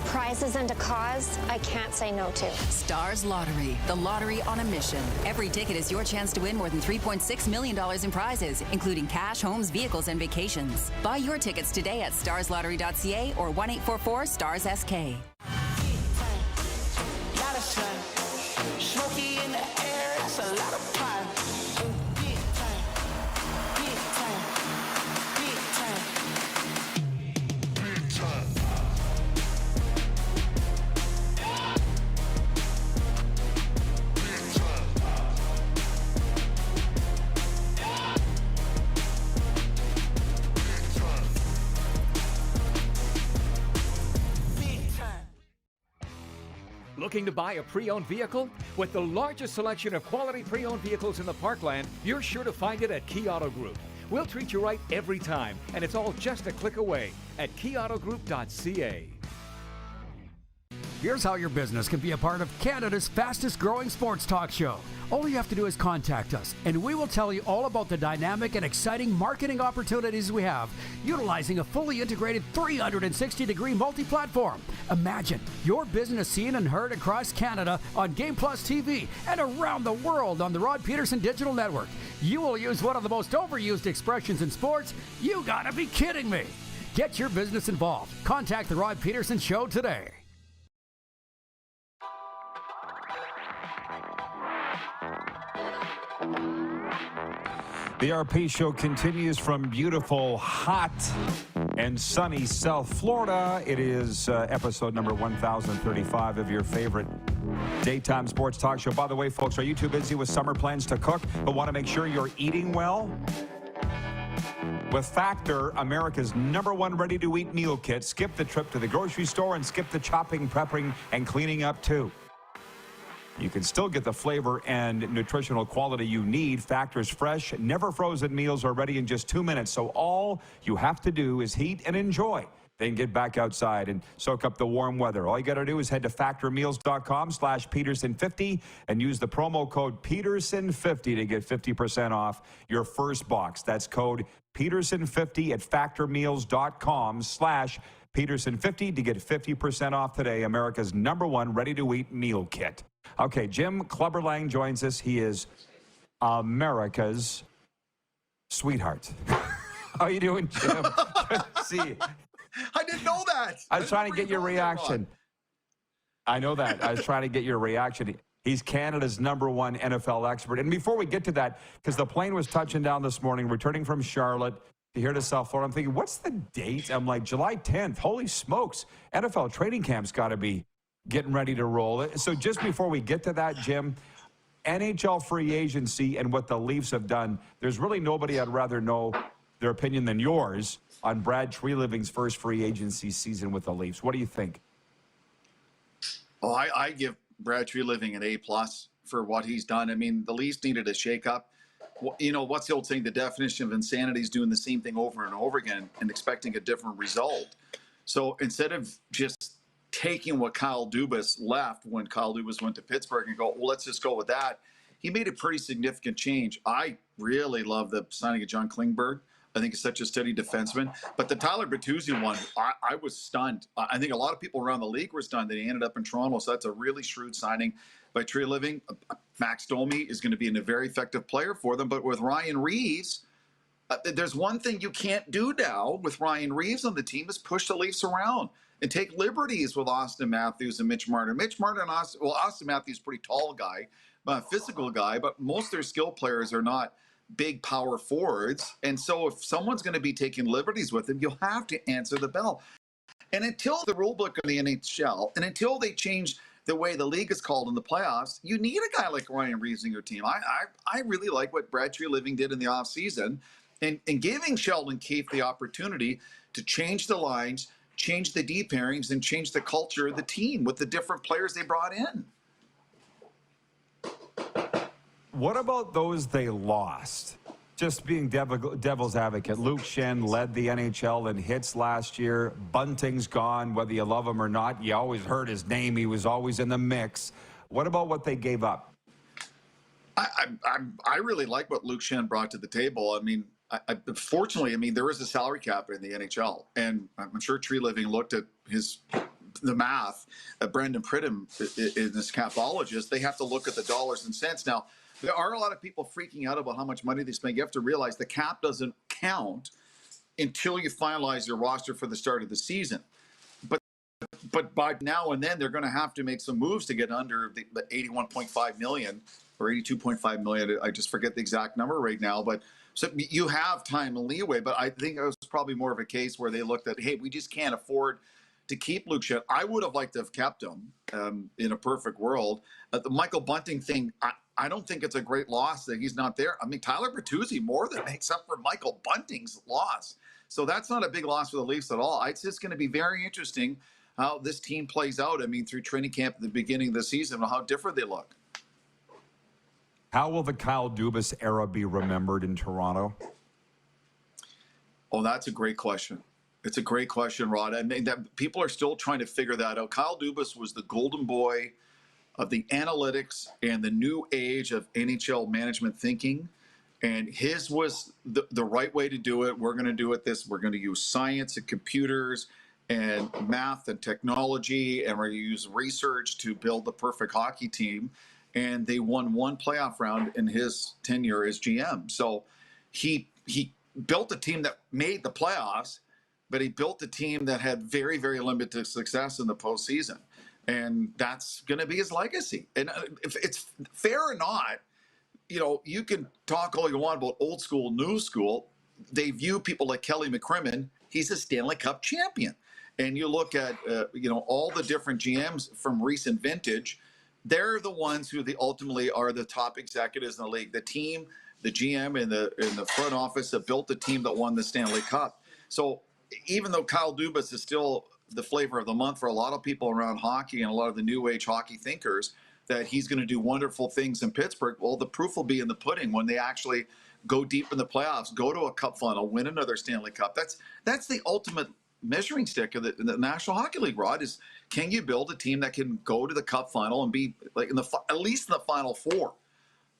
Prizes and a cause I can't say no to. Stars Lottery, the lottery on a mission. Every ticket is your chance to win more than $3.6 million in prizes, including cash, homes, vehicles, and vacations. Buy your tickets today at starslottery.ca or 1-844-STARS-SK. Lot of sun, smoky in the air, that's a lot of fun. Big time, big time, big time, big time. Looking to buy a pre-owned vehicle? With the largest selection of quality pre-owned vehicles in the Parkland, you're sure to find it at Key Auto Group. We'll treat you right every time, and it's all just a click away at keyautogroup.ca. Here's how your business can be a part of Canada's fastest growing sports talk show. All you have to do is contact us, and we will tell you all about the dynamic and exciting marketing opportunities we have, utilizing a fully integrated 360-degree multi-platform. Imagine your business seen and heard across Canada on Game Plus TV and around the world on the Rod Pedersen Digital Network. You will use one of the most overused expressions in sports. You gotta be kidding me. Get your business involved. Contact the Rod Pedersen Show today. The RP Show continues from beautiful, hot, and sunny South Florida. It is episode number 1035 of your favorite daytime sports talk show. By the way, folks, are you too busy with summer plans to cook but want to make sure you're eating well? With Factor, America's #1 ready-to-eat meal kit, skip the trip to the grocery store and skip the chopping, prepping, and cleaning up, too. You can still get the flavor and nutritional quality you need. Factor's fresh, never frozen meals are ready in just 2 minutes. So all you have to do is heat and enjoy. Then get back outside and soak up the warm weather. All you got to do is head to factormeals.com/Pedersen50 and use the promo code Pedersen50 to get 50% off your first box. That's code Pedersen50 at factormeals.com/Pedersen50 to get 50% off today. America's #1 ready-to-eat meal kit. Okay, Jim Clubberlang joins us. He is America's sweetheart. How you doing, Jim? Good to see you. I didn't know that. I was trying to get your reaction. I know that. I was trying to get your reaction. He's Canada's #1 NFL expert. And before we get to that, because the plane was touching down this morning, returning from Charlotte to here to South Florida, I'm thinking, what's the date? I'm like, July 10th. Holy smokes. NFL training camp's got to be getting ready to roll. So just before we get to that, Jim, NHL free agency and what the Leafs have done, there's really nobody I'd rather know their opinion than yours on Brad Treliving's first free agency season with the Leafs. What do you think? Oh, I give Brad Treliving an A+ for what he's done. I mean, the Leafs needed a shakeup. You know, what's the old saying? The definition of insanity is doing the same thing over and over again and expecting a different result. So instead of just taking what Kyle Dubas left when Kyle Dubas went to Pittsburgh and go, well, let's just go with that, he made a pretty significant change. I really love the signing of John Klingberg. I think he's such a steady defenseman. But the Tyler Bertuzzi one, I was stunned. I think a lot of people around the league were stunned that he ended up in Toronto. So that's a really shrewd signing by Treliving. Max Domi is going to be a very effective player for them. But with Ryan Reeves, there's one thing you can't do now with Ryan Reeves on the team is push the Leafs around and take liberties with Austin Matthews and Mitch Marner. Mitch Marner and Austin Matthews is a pretty tall guy, physical guy, but most of their skill players are not big power forwards. And so if someone's going to be taking liberties with him, you'll have to answer the bell. And until the rule book of the NHL, and until they change the way the league is called in the playoffs, you need a guy like Ryan Reeves in your team. I really like what Brad Treliving did in the offseason and giving Sheldon Keefe the opportunity to change the lines, change the D pairings, and change the culture of the team with the different players they brought in. What about those they lost? Just being devil's advocate, Luke Schenn led the NHL in hits last year. Bunting's gone, whether you love him or not. You always heard his name. He was always in the mix. What about what they gave up? I really like what Luke Schenn brought to the table. I mean, fortunately, there is a salary cap in the NHL, and I'm sure Treliving looked at the math. Brendan Pridham is this capologist. They have to look at the dollars and cents. Now, there are a lot of people freaking out about how much money they spend. You have to realize the cap doesn't count until you finalize your roster for the start of the season. But by now and then, they're going to have to make some moves to get under the 81.5 million or 82.5 million. I just forget the exact number right now. But so you have time and leeway. But I think it was probably more of a case where they looked at, hey, we just can't afford to keep Luke Schenn. I would have liked to have kept him in a perfect world. The Michael Bunting thing, I don't think it's a great loss that he's not there. Tyler Bertuzzi more than makes up for Michael Bunting's loss. So that's not a big loss for the Leafs at all. It's just going to be very interesting how this team plays out. Through training camp at the beginning of the season, how different they look. How will the Kyle Dubas era be remembered in Toronto? Oh, that's a great question. It's a great question, Rod. That people are still trying to figure that out. Kyle Dubas was the golden boy of the analytics and the new age of NHL management thinking. And his was the right way to do it. We're going to do it we're going to use science and computers and math and technology, and we're going to use research to build the perfect hockey team. And they won one playoff round in his tenure as GM. So he built a team that made the playoffs, but he built a team that had very, very limited success in the postseason. And that's going to be his legacy. And if it's fair or not, you can talk all you want about old school, new school. They view people like Kelly McCrimmon. He's a Stanley Cup champion. And you look at, all the different GMs from recent vintage, they're the ones who ultimately are the top executives in the league. The team, the GM in the front office that built the team that won the Stanley Cup. So even though Kyle Dubas is still the flavor of the month for a lot of people around hockey and a lot of the new age hockey thinkers, that he's going to do wonderful things in Pittsburgh. Well, the proof will be in the pudding when they actually go deep in the playoffs, go to a cup final, win another Stanley Cup. That's the ultimate measuring stick of the National Hockey League, Rod, is can you build a team that can go to the cup final and be like at least in the Final Four?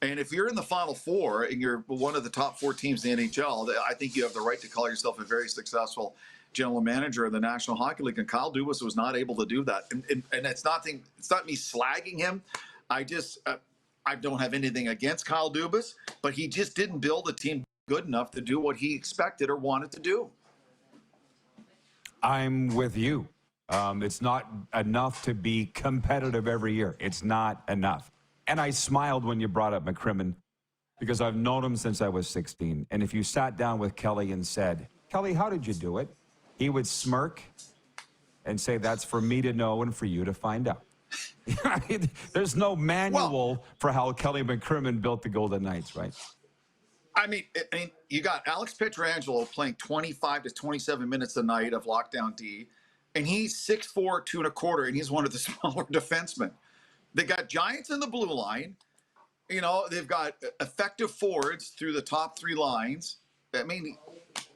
And if you're in the Final Four and you're one of the top four teams in the NHL, I think you have the right to call yourself a very successful general manager of the National Hockey League. And Kyle Dubas was not able to do that. And it's not me slagging him. I don't have anything against Kyle Dubas, but he just didn't build a team good enough to do what he expected or wanted to do. I'm with you. It's not enough to be competitive every year. It's not enough. And I smiled when you brought up McCrimmon because I've known him since I was 16. And if you sat down with Kelly and said, Kelly, how did you do it? He would smirk and say, that's for me to know and for you to find out. There's no manual for how Kelly McCrimmon built the Golden Knights, right? You got Alex Pietrangelo playing 25 to 27 minutes a night of lockdown D. and he's 6'4", 2.25", and he's one of the smaller defensemen. They got giants in the blue line. You know, they've got effective forwards through the top three lines. I mean,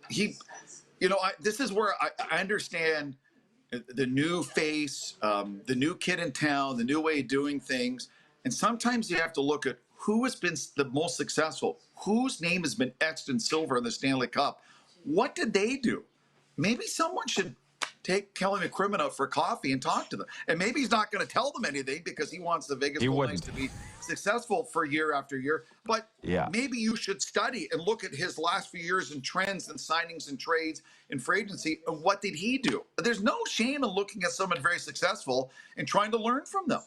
this is where I understand the new face, the new kid in town, the new way of doing things. And sometimes you have to look at who has been the most successful, whose name has been etched in silver in the Stanley Cup. What did they do? Maybe someone should take Kelly McCrimmon out for coffee and talk to them. And maybe he's not going to tell them anything because he wants the Vegas Golden Knights to be successful for year after year. But maybe you should study and look at his last few years and trends and signings and trades and free agency. And what did he do? There's no shame in looking at someone very successful and trying to learn from them.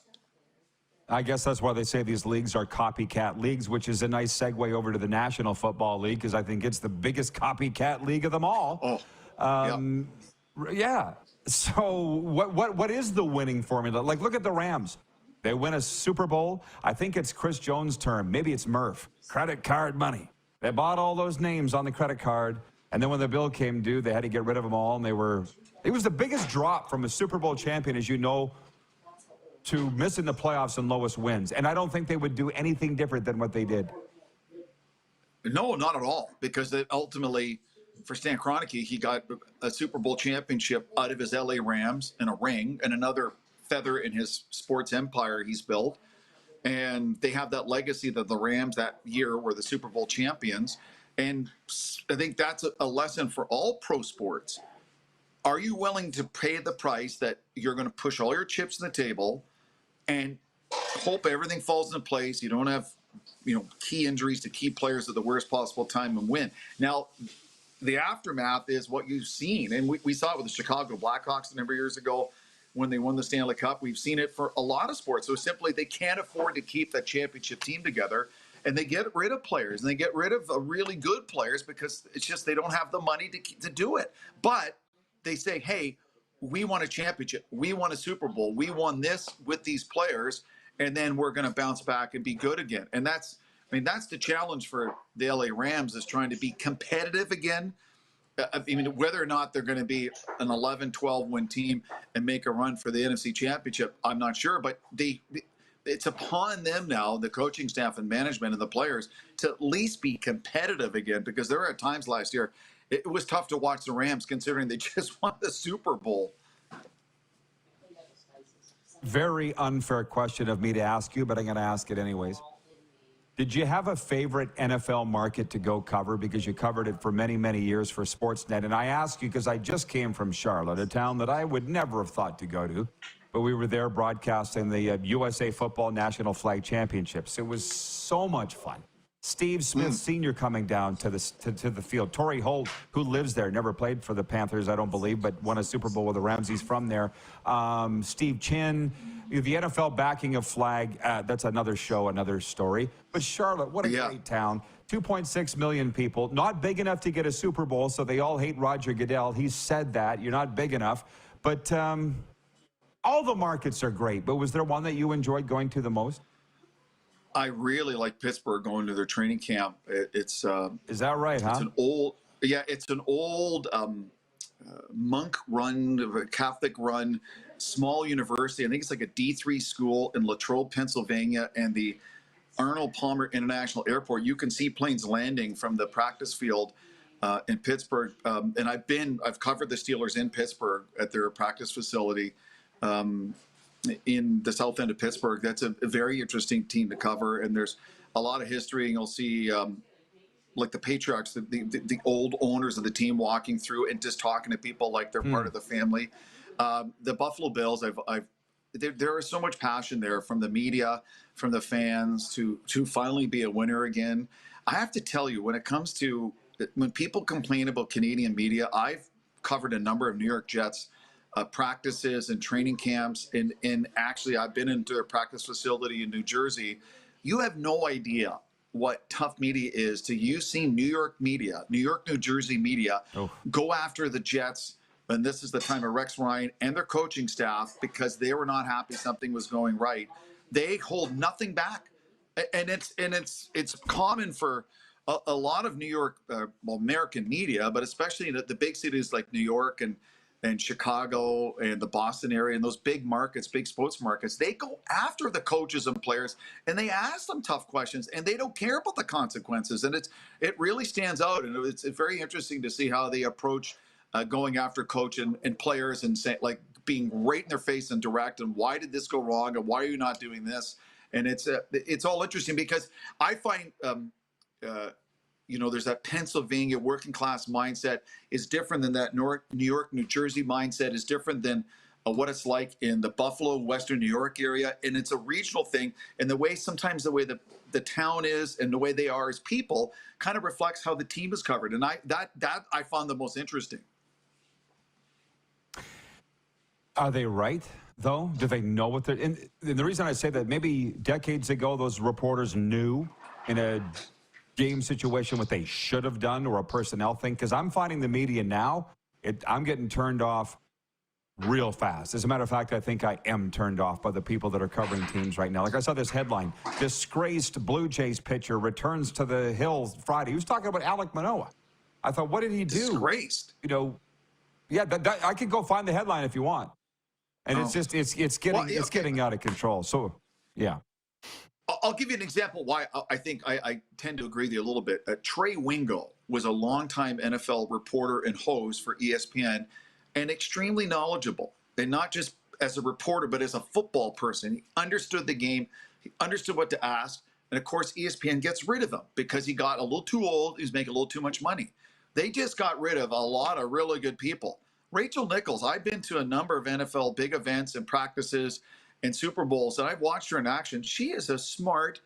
I guess that's why they say these leagues are copycat leagues, which is a nice segue over to the National Football League, because I think it's the biggest copycat league of them all. Yeah. So what is the winning formula? Like, look at the Rams. They win a Super Bowl. I think it's Chris Jones' term. Maybe it's Murph. Credit card money. They bought all those names on the credit card, and then when the bill came due, they had to get rid of them all, and it was the biggest drop from a Super Bowl champion, as you know, to missing the playoffs and lowest wins. And I don't think they would do anything different than what they did. No, not at all. Because ultimately, for Stan Kroenke, he got a Super Bowl championship out of his LA Rams and a ring and another feather in his sports empire he's built. And they have that legacy that the Rams that year were the Super Bowl champions. And I think that's a lesson for all pro sports. Are you willing to pay the price that you're going to push all your chips on the table and hope everything falls into place? You don't have, key injuries to key players at the worst possible time and win. Now, the aftermath is what you've seen. And we saw it with the Chicago Blackhawks a number of years ago when they won the Stanley Cup. We've seen it for a lot of sports. So simply they can't afford to keep that championship team together. And they get rid of players. And they get rid of really good players because it's just they don't have the money to do it. But they say, hey, we won a championship. We won a Super Bowl. We won this with these players, and then we're going to bounce back and be good again. And that's the challenge for the LA Rams, is trying to be competitive again. Whether or not they're going to be an 11-12 win team and make a run for the NFC Championship, I'm not sure. But it's upon them now, the coaching staff and management and the players, to at least be competitive again, because there were times last year it was tough to watch the Rams considering they just won the Super Bowl. Very unfair question of me to ask you, but I'm going to ask it anyways. Did you have a favorite NFL market to go cover? Because you covered it for many, many years for Sportsnet. And I ask you because I just came from Charlotte, a town that I would never have thought to go to. But we were there broadcasting the USA Football National Flag Championships. It was so much fun. Steve Smith Sr. coming down to the field. Torrey Holt, who lives there, never played for the Panthers, I don't believe, but won a Super Bowl with the Rams. He's from there. Steve Chin, the NFL backing of flag. That's another show, another story. But Charlotte, what a great town. 2.6 million people. Not big enough to get a Super Bowl, so they all hate Roger Goodell. He said that. You're not big enough. But all the markets are great. But was there one that you enjoyed going to the most? I really like Pittsburgh, going to their training camp. Is that right, huh? It's an old monk-run, Catholic-run, small university. I think it's like a D3 school in Latrobe, Pennsylvania, and the Arnold Palmer International Airport. You can see planes landing from the practice field in Pittsburgh. And I've covered the Steelers in Pittsburgh at their practice facility. In the south end of Pittsburgh. That's a very interesting team to cover, and there's a lot of history. And you'll see like the patriarchs, the old owners of the team walking through and just talking to people like they're part of the family. The Buffalo Bills, there is so much passion there from the media, from the fans to finally be a winner again. I have to tell you, when it comes to when people complain about Canadian media, I've covered a number of New York Jets practices and training camps, and actually I've been into their practice facility in New Jersey. You have no idea what tough media is. You've seen New York media, New Jersey media go after the Jets, and this is the time of Rex Ryan and their coaching staff, because they were not happy something was going right. They hold nothing back, and it's common for a lot of New York, American media, but especially the big cities like New York and and Chicago and the Boston area and those big markets, big sports markets, they go after the coaches and players and they ask them tough questions and they don't care about the consequences. And it really stands out. And it's very interesting to see how they approach going after coach and players and say, like, being right in their face and direct, and why did this go wrong and why are you not doing this? And it's all interesting because I find, there's that Pennsylvania working class mindset is different than that New York, New Jersey mindset is different than what it's like in the Buffalo, Western New York area. And it's a regional thing. And the way sometimes the way the town is and the way they are as people kind of reflects how the team is covered. And that I found the most interesting. Are they right, though? Do they know what they're... And the reason I say that, maybe decades ago, those reporters knew in a game situation what they should have done or a personnel thing, because I'm finding the media now, I'm getting turned off real fast. As a matter of fact, I think I am turned off by the people that are covering teams right now. Like I saw this headline, disgraced Blue Jays pitcher returns to the Hills Friday. He was talking about Alek Manoah. I thought, what did he do? Disgraced? Yeah, I could go find the headline if you want. And it's just, it's getting out of control. So, yeah. I'll give you an example why I think I tend to agree with you a little bit. Trey Wingo was a longtime NFL reporter and host for ESPN and extremely knowledgeable. And not just as a reporter, but as a football person. He understood the game. He understood what to ask. And, of course, ESPN gets rid of him because he got a little too old. He was making a little too much money. They just got rid of a lot of really good people. Rachel Nichols, I've been to a number of NFL big events and practices and Super Bowls, and I've watched her in action. She is a smart,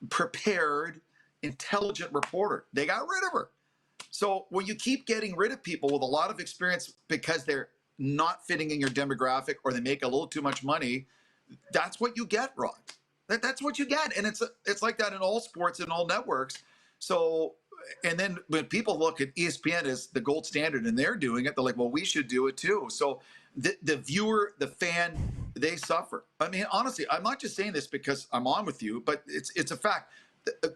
prepared, intelligent reporter. They got rid of her. So when you keep getting rid of people with a lot of experience because they're not fitting in your demographic or they make a little too much money, that's what you get, Rod. That's what you get. And it's like that in all sports and all networks. So, and then when people look at ESPN as the gold standard and they're doing it, they're like, well, we should do it too. So the viewer, the fan, they suffer. I mean, honestly, I'm not just saying this because I'm on with you, but it's a fact.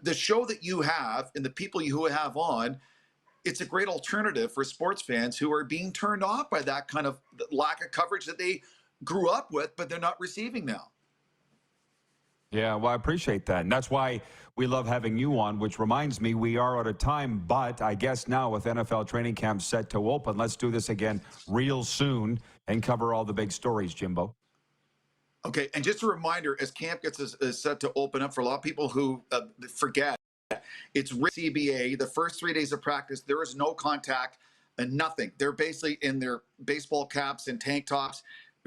The show that you have and the people you have on, it's a great alternative for sports fans who are being turned off by that kind of lack of coverage that they grew up with, but they're not receiving now. Yeah, well, I appreciate that. And that's why we love having you on, which reminds me we are out of time. But I guess now with NFL training camp set to open, let's do this again real soon and cover all the big stories, Jimbo. Okay, and just a reminder, as camp gets set to open up for a lot of people who forget, it's CBA. The first 3 days of practice, there is no contact and nothing. They're basically in their baseball caps and tank tops.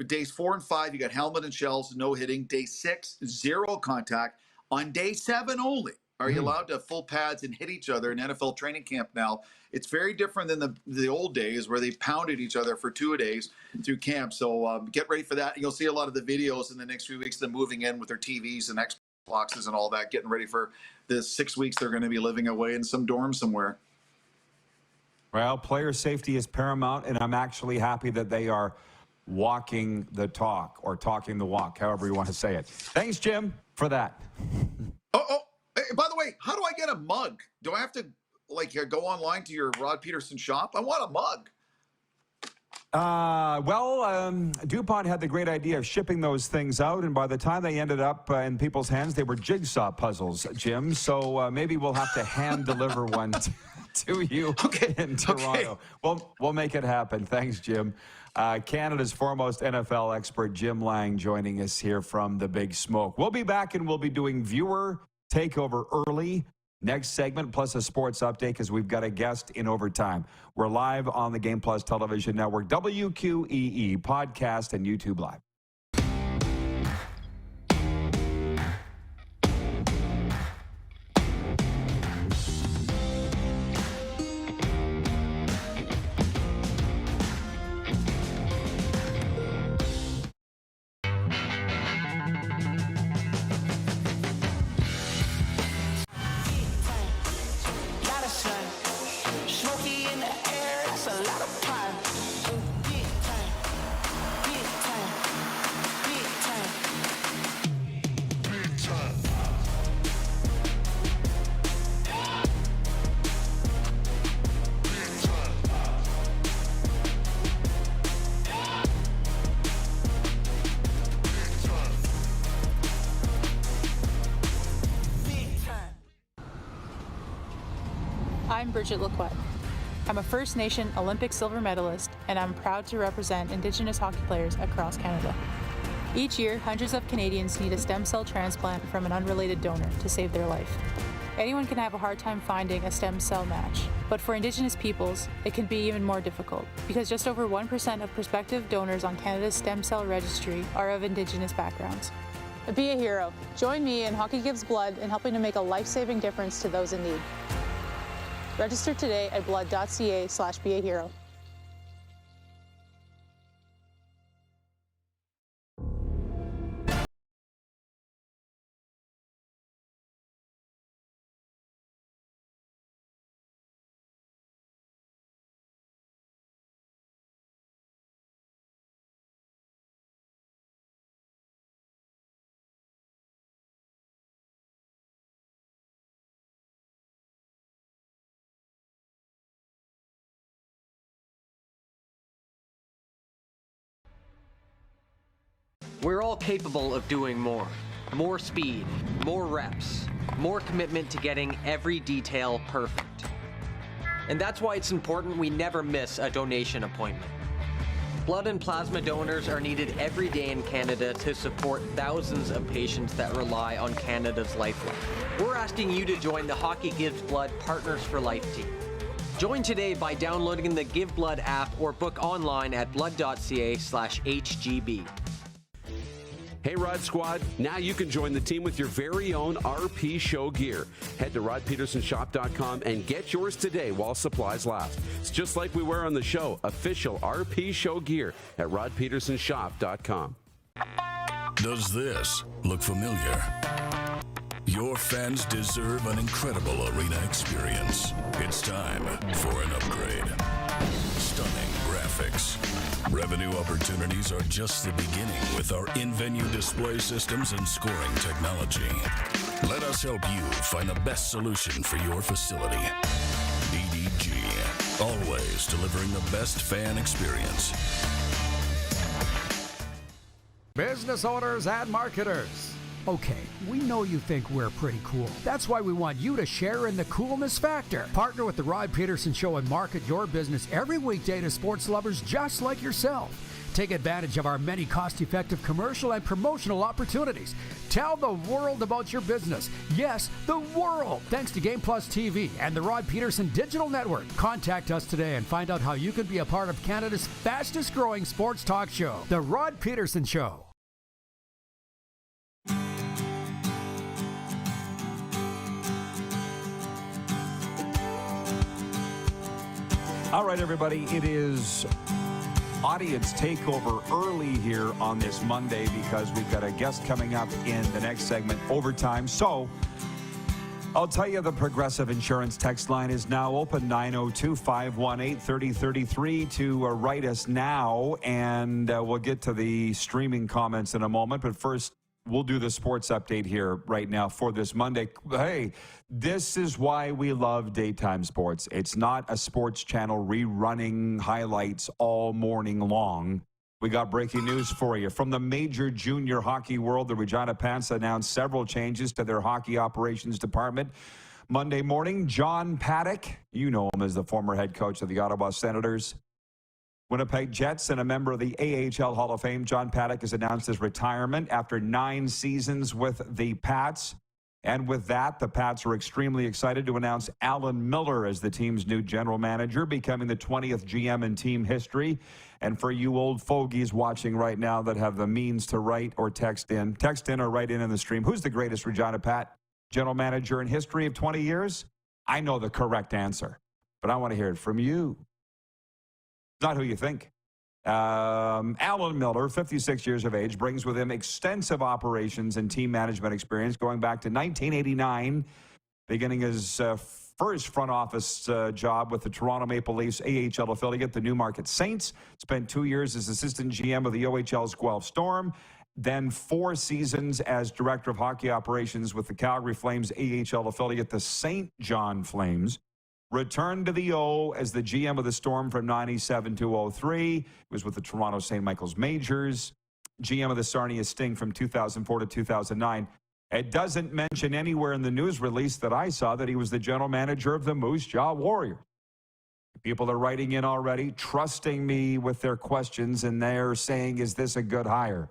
Days 4 and 5, you got helmet and shells, no hitting. Day 6, 0 contact. On day 7 only are you allowed to have full pads and hit each other in NFL training camp now. It's very different than the old days where they pounded each other for 2 days through camp. So get ready for that. You'll see a lot of the videos in the next few weeks, them moving in with their TVs and Xboxes and all that, getting ready for the 6 weeks they're going to be living away in some dorm somewhere. Well, player safety is paramount, and I'm actually happy that they are walking the talk or talking the walk, however you want to say it. Thanks, Jim, for that. Hey, by the way, how do I get a mug? Do I have to go online to your Rod Pedersen shop? I want a mug. DuPont had the great idea of shipping those things out, and by the time they ended up in people's hands, they were jigsaw puzzles, Jim. So maybe we'll have to hand deliver one to you in Toronto. Okay. We'll make it happen. Thanks, Jim. Canada's foremost NFL expert, Jim Lang, joining us here from the Big Smoke. We'll be back and we'll be doing viewer takeover early next segment, plus a sports update because we've got a guest in overtime. We're live on the Game Plus Television Network, WQEE podcast and YouTube Live. I'm Bridget Lacquette. I'm a First Nation Olympic silver medalist, and I'm proud to represent Indigenous hockey players across Canada. Each year, hundreds of Canadians need a stem cell transplant from an unrelated donor to save their life. Anyone can have a hard time finding a stem cell match, but for Indigenous peoples, it can be even more difficult because just over 1% of prospective donors on Canada's stem cell registry are of Indigenous backgrounds. Be a hero. Join me in Hockey Gives Blood in helping to make a life-saving difference to those in need. Register today at blood.ca/beahero. We're all capable of doing more. More speed, more reps, more commitment to getting every detail perfect. And that's why it's important we never miss a donation appointment. Blood and plasma donors are needed every day in Canada to support thousands of patients that rely on Canada's lifeline. We're asking you to join the Hockey Gives Blood Partners for Life team. Join today by downloading the Give Blood app or book online at blood.ca/HGB. Hey Rod Squad, now you can join the team with your very own RP Show gear. Head to rodpetersonshop.com and get yours today while supplies last. It's just like we wear on the show, official RP Show gear at rodpetersonshop.com. Does this look familiar? Your fans deserve an incredible arena experience. It's time for an upgrade. Stunning graphics. Revenue opportunities are just the beginning with our in-venue display systems and scoring technology. Let us help you find the best solution for your facility. DDG, always delivering the best fan experience. Business owners and marketers. Okay, we know you think we're pretty cool. That's why we want you to share in the coolness factor. Partner with the Rod Pedersen Show and market your business every weekday to sports lovers just like yourself. Take advantage of our many cost-effective commercial and promotional opportunities. Tell the world about your business. Yes, the world. Thanks to Game Plus TV and the Rod Pedersen Digital Network. Contact us today and find out how you can be a part of Canada's fastest-growing sports talk show, The Rod Pedersen Show. All right, everybody, it is audience takeover early here on this Monday because we've got a guest coming up in the next segment, Overtime. So I'll tell you the Progressive Insurance text line is now open, 902-518-3033 to write us now, and we'll get to the streaming comments in a moment. But first, we'll do the sports update here right now for this Monday. Hey, this is why we love daytime sports. It's not a sports channel rerunning highlights all morning long. We got breaking news for you. From the major junior hockey world, the Regina Pants announced several changes to their hockey operations department. Monday morning, John Paddock, you know him as the former head coach of the Ottawa Senators, Winnipeg Jets, and a member of the AHL Hall of Fame, John Paddock has announced his retirement after 9 seasons with the Pats. And with that, the Pats are extremely excited to announce Alan Miller as the team's new general manager, becoming the 20th GM in team history. And for you old fogies watching right now that have the means to write or text in or write in the stream, who's the greatest Regina Pat general manager in history of 20 years? I know the correct answer, but I want to hear it from you. Not who you think. Alan Miller, 56 years of age, brings with him extensive operations and team management experience going back to 1989, beginning his first front office job with the Toronto Maple Leafs AHL affiliate, the Newmarket Saints. Spent 2 years as assistant GM of the OHL's Guelph Storm. Then 4 seasons as director of hockey operations with the Calgary Flames AHL affiliate, the St. John Flames. Returned to the O as the GM of the Storm from 97 to 03. He was with the Toronto St. Michael's Majors. GM of the Sarnia Sting from 2004 to 2009. It doesn't mention anywhere in the news release that I saw that he was the general manager of the Moose Jaw Warriors. People are writing in already, trusting me with their questions, and they're saying, is this a good hire?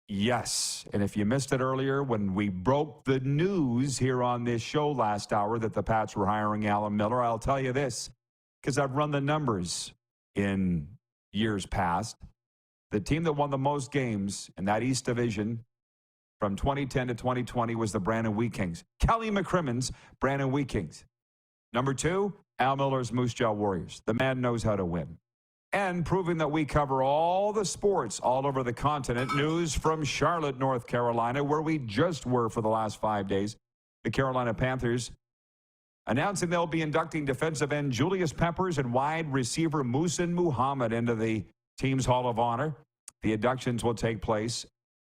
Yes. And if you missed it earlier, when we broke the news here on this show last hour that the Pats were hiring Alan Miller, I'll tell you this, because I've run the numbers in years past. The team that won the most games in that East Division from 2010 to 2020 was the Brandon Wheat Kings. Kelly McCrimmon's Brandon Wheat Kings. Number 2, Al Miller's Moose Jaw Warriors. The man knows how to win. And proving that we cover all the sports all over the continent. News from Charlotte, North Carolina, where we just were for the last 5 days. The Carolina Panthers announcing they'll be inducting defensive end Julius Peppers and wide receiver Muhsin Muhammad into the team's Hall of Honor. The inductions will take place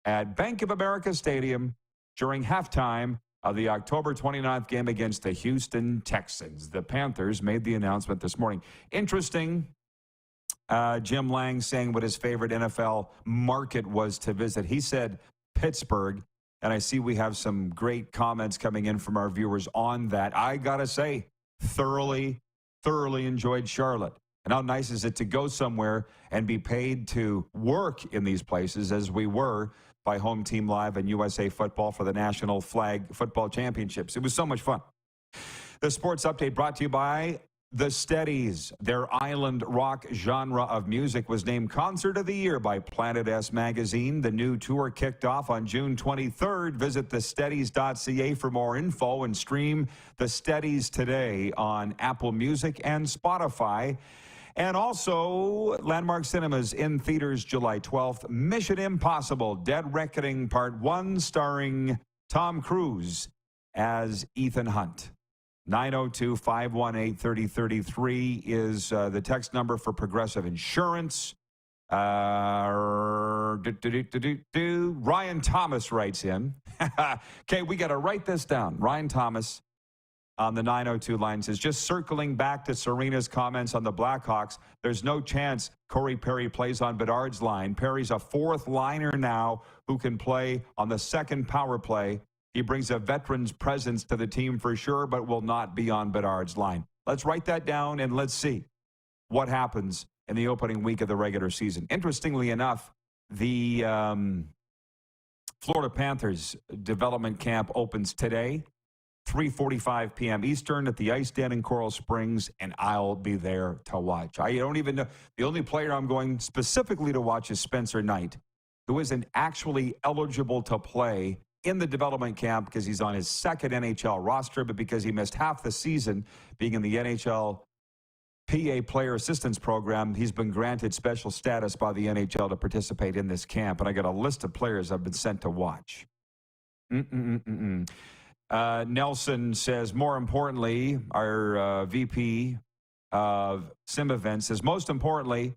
at Bank of America Stadium during halftime of the October 29th game against the Houston Texans. The Panthers made the announcement this morning. Interesting, Jim Lang saying what his favorite NFL market was to visit. He said Pittsburgh, and I see we have some great comments coming in from our viewers on that. I got to say, thoroughly enjoyed Charlotte. And how nice is it to go somewhere and be paid to work in these places, as we were by Home Team Live and USA Football for the National Flag Football Championships. It was so much fun. The sports update brought to you by The Steadies. Their island rock genre of music was named Concert of the Year by Planet S Magazine. The new tour kicked off on June 23rd. Visit thesteadies.ca for more info and stream The Steadies today on Apple Music and Spotify. And also, Landmark Cinemas in theaters July 12th. Mission Impossible, Dead Reckoning Part 1, starring Tom Cruise as Ethan Hunt. 902-518-3033 is the text number for Progressive Insurance. Ryan Thomas writes in. Okay, we got to write this down. Ryan Thomas on the 902 line says, just circling back to Serena's comments on the Blackhawks, there's no chance Corey Perry plays on Bedard's line. Perry's a fourth liner now who can play on the second power play. He brings a veteran's presence to the team for sure, but will not be on Bedard's line. Let's write that down and let's see what happens in the opening week of the regular season. Interestingly enough, the Florida Panthers development camp opens today. 3:45 p.m. Eastern at the Ice Den in Coral Springs, and I'll be there to watch. I don't even know. The only player I'm going specifically to watch is Spencer Knight, who isn't actually eligible to play in the development camp because he's on his second NHL roster, but because he missed half the season being in the NHL PA Player Assistance Program, he's been granted special status by the NHL to participate in this camp, and I got a list of players I've been sent to watch. Nelson says, more importantly, our VP of Sim Events says, most importantly,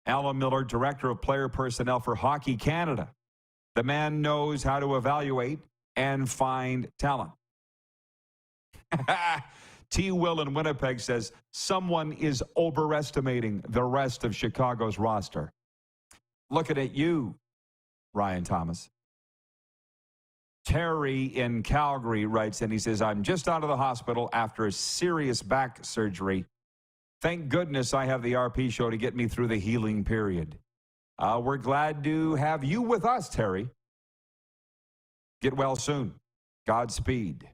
Alan Miller, Director of Player Personnel for Hockey Canada. The man knows how to evaluate and find talent. T. Will in Winnipeg says, someone is overestimating the rest of Chicago's roster. Looking at you, Ryan Thomas. Terry in Calgary writes in, he says, I'm just out of the hospital after a serious back surgery. Thank goodness I have the RP show to get me through the healing period. We're glad to have you with us, Terry. Get well soon. Godspeed.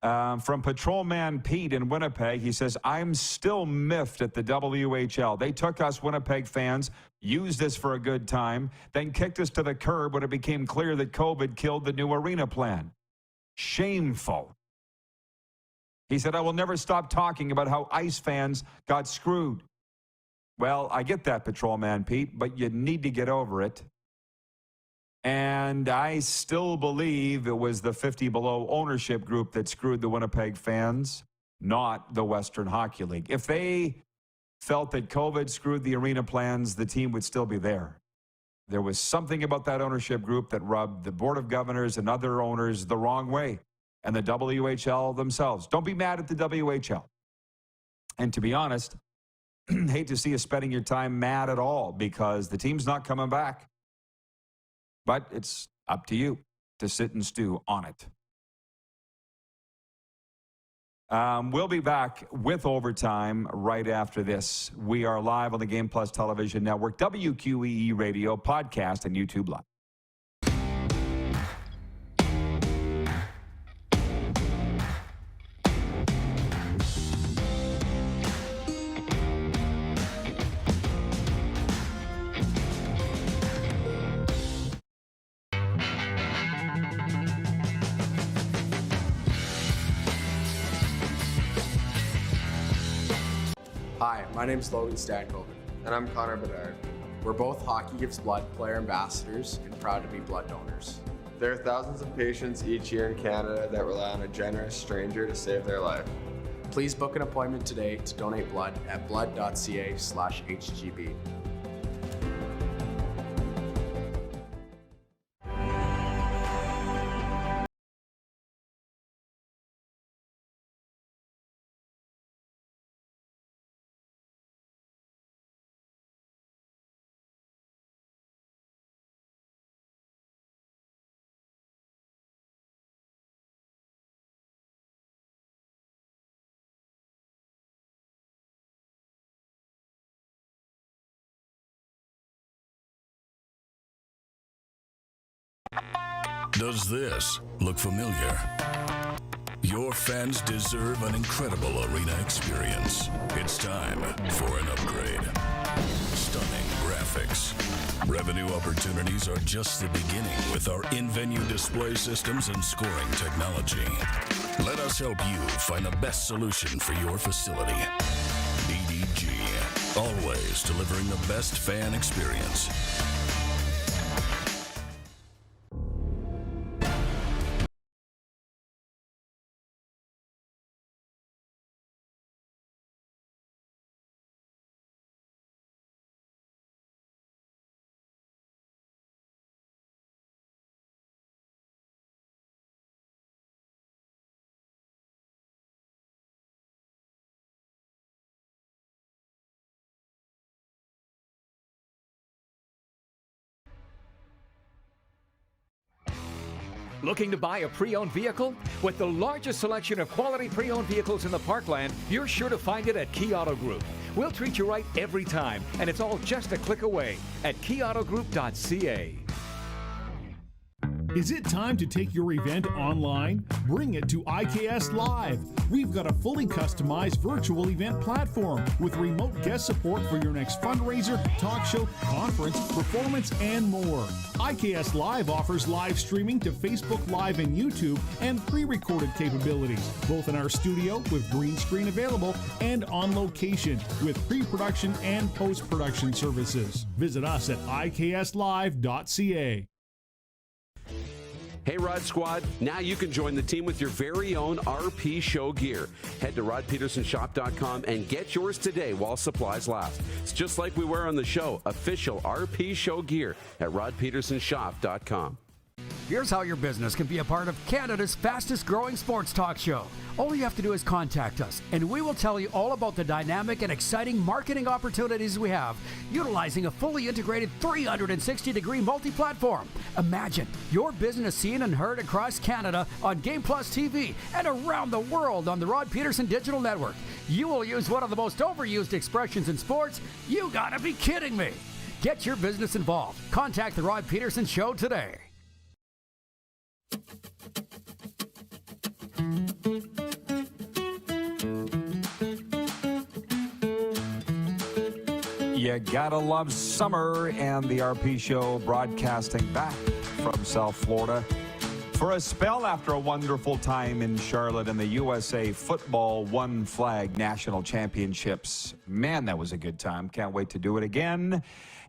From Patrolman Pete in Winnipeg, he says, I'm still miffed at the WHL. They took us Winnipeg fans, used us for a good time, then kicked us to the curb when it became clear that COVID killed the new arena plan. Shameful. He said, I will never stop talking about how Ice fans got screwed. Well, I get that, Patrolman Pete, but you need to get over it. And I still believe it was the 50 below ownership group that screwed the Winnipeg fans, not the Western Hockey League. If they felt that COVID screwed the arena plans, the team would still be there. There was something about that ownership group that rubbed the Board of Governors and other owners the wrong way, and the WHL themselves. Don't be mad at the WHL. And to be honest, hate to see you spending your time mad at all because the team's not coming back. But it's Up to you to sit and stew on it. We'll be back with Overtime right after this. We are live on the Game Plus Television Network, WQEE Radio, podcast, and YouTube Live. Hi, my name is Logan Stankoven. And I'm Connor Bedard. We're both Hockey Gives Blood player ambassadors and proud to be blood donors. There are thousands of patients each year in Canada that rely on a generous stranger to save their life. Please book an appointment today to donate blood at blood.ca/HGB. Does this look familiar? Your fans deserve an incredible arena experience. It's time for an upgrade. Stunning graphics. Revenue opportunities are just the beginning with our in-venue display systems and scoring technology. Let us help you find the best solution for your facility. EDG, always delivering the best fan experience. Looking to buy a pre-owned vehicle? With the largest selection of quality pre-owned vehicles in the Parkland, you're sure to find it at Key Auto Group. We'll treat you right every time, and it's all just a click away at keyautogroup.ca. Is it time to take your event online? Bring it to IKS Live. We've got a fully customized virtual event platform with remote guest support for your next fundraiser, talk show, conference, performance, and more. IKS Live offers live streaming to Facebook Live and YouTube and pre-recorded capabilities, both in our studio with green screen available and on location with pre-production and post-production services. Visit us at ikslive.ca. Hey Rod Squad, now you can join the team with your very own RP Show gear. Head to rodpetersonshop.com and get yours today while supplies last. It's just like we wear on the show, official RP Show gear at rodpetersonshop.com. Here's how your business can be a part of Canada's fastest growing sports talk show. All you have to do is contact us, and we will tell you all about the dynamic and exciting marketing opportunities we have, utilizing a fully integrated 360-degree multi-platform. Imagine your business seen and heard across Canada on Game Plus TV and around the world on the Rod Pedersen Digital Network. You will use one of the most overused expressions in sports. You gotta be kidding me. Get your business involved. Contact the Rod Pedersen Show today. You gotta love summer, and the RP Show broadcasting back from South Florida for a spell after a wonderful time in Charlotte in the USA Football One Flag National Championships. Man, that was a good time. Can't wait to do it again.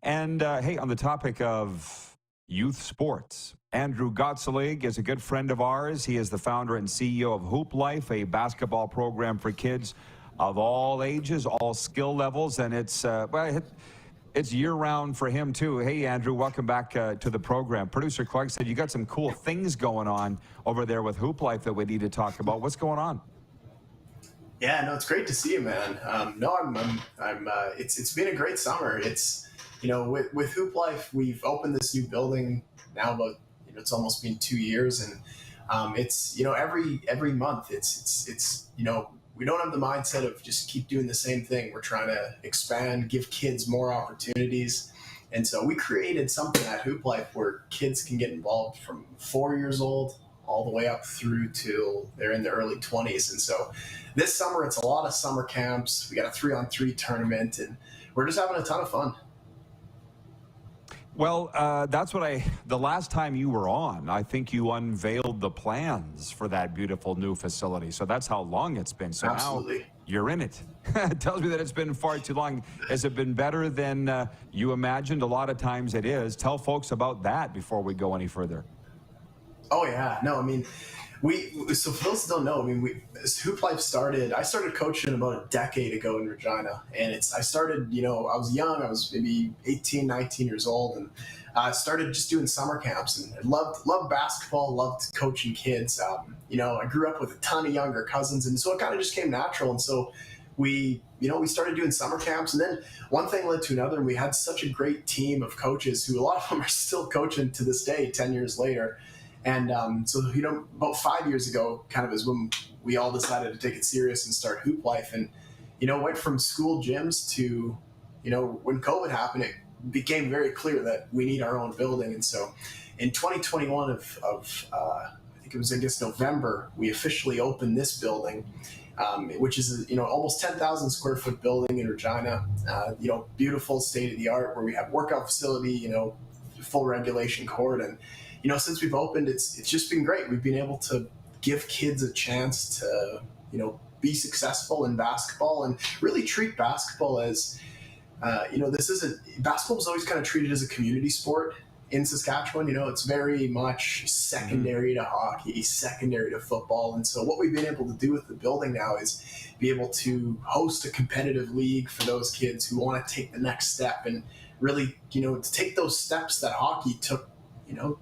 And hey, on the topic of youth sports, Andrew Gottselig is a good friend of ours. He is the founder and CEO of Hoop Life, a basketball program for kids of all ages, all skill levels, and it's year-round for him too. Hey, Andrew, welcome back to the program. Producer Clark said you got some cool things going on over there with Hoop Life that we need to talk about. What's going on? Yeah, no, it's great to see you, man. It's been a great summer. It's, with Hoop Life, we've opened this new building now about it's almost been 2 years, and it's, every month it's we don't have the mindset of just keep doing the same thing. We're trying to expand, give kids more opportunities. And so we created something at Hoop Life where kids can get involved from 4 years old all the way up through till they're in their early 20s. And so this summer, it's a lot of summer camps. We got a 3-on-3 tournament, and we're just having a ton of fun. Well, that's what the last time you were on, I think you unveiled the plans for that beautiful new facility. So that's how long it's been. So Absolutely. Now you're in it. It tells me that it's been far too long. Has it been better than you imagined? A lot of times it is. Tell folks about that before we go any further. Oh yeah, no, I mean, so for those who don't know, I mean, Hoop Life I started coaching about a decade ago in Regina, and I started, I was young, I was maybe 18, 19 years old, and I started just doing summer camps, and loved basketball, loved coaching kids. I grew up with a ton of younger cousins, and so it kind of just came natural, and so we started doing summer camps, and then one thing led to another, and we had such a great team of coaches who a lot of them are still coaching to this day, 10 years later. And so, about 5 years ago, kind of is when we all decided to take it serious and start Hoop Life. And, went from school gyms to, when COVID happened, it became very clear that we need our own building. And so in 2021 I think it was, November, we officially opened this building, which is, almost 10,000 square foot building in Regina, beautiful state of the art where we have workout facility, full regulation court. And, since we've opened, it's just been great. We've been able to give kids a chance to, be successful in basketball and really treat basketball as, basketball was always kind of treated as a community sport in Saskatchewan. It's very much secondary to hockey, secondary to football. And so what we've been able to do with the building now is be able to host a competitive league for those kids who want to take the next step and really, to take those steps that hockey took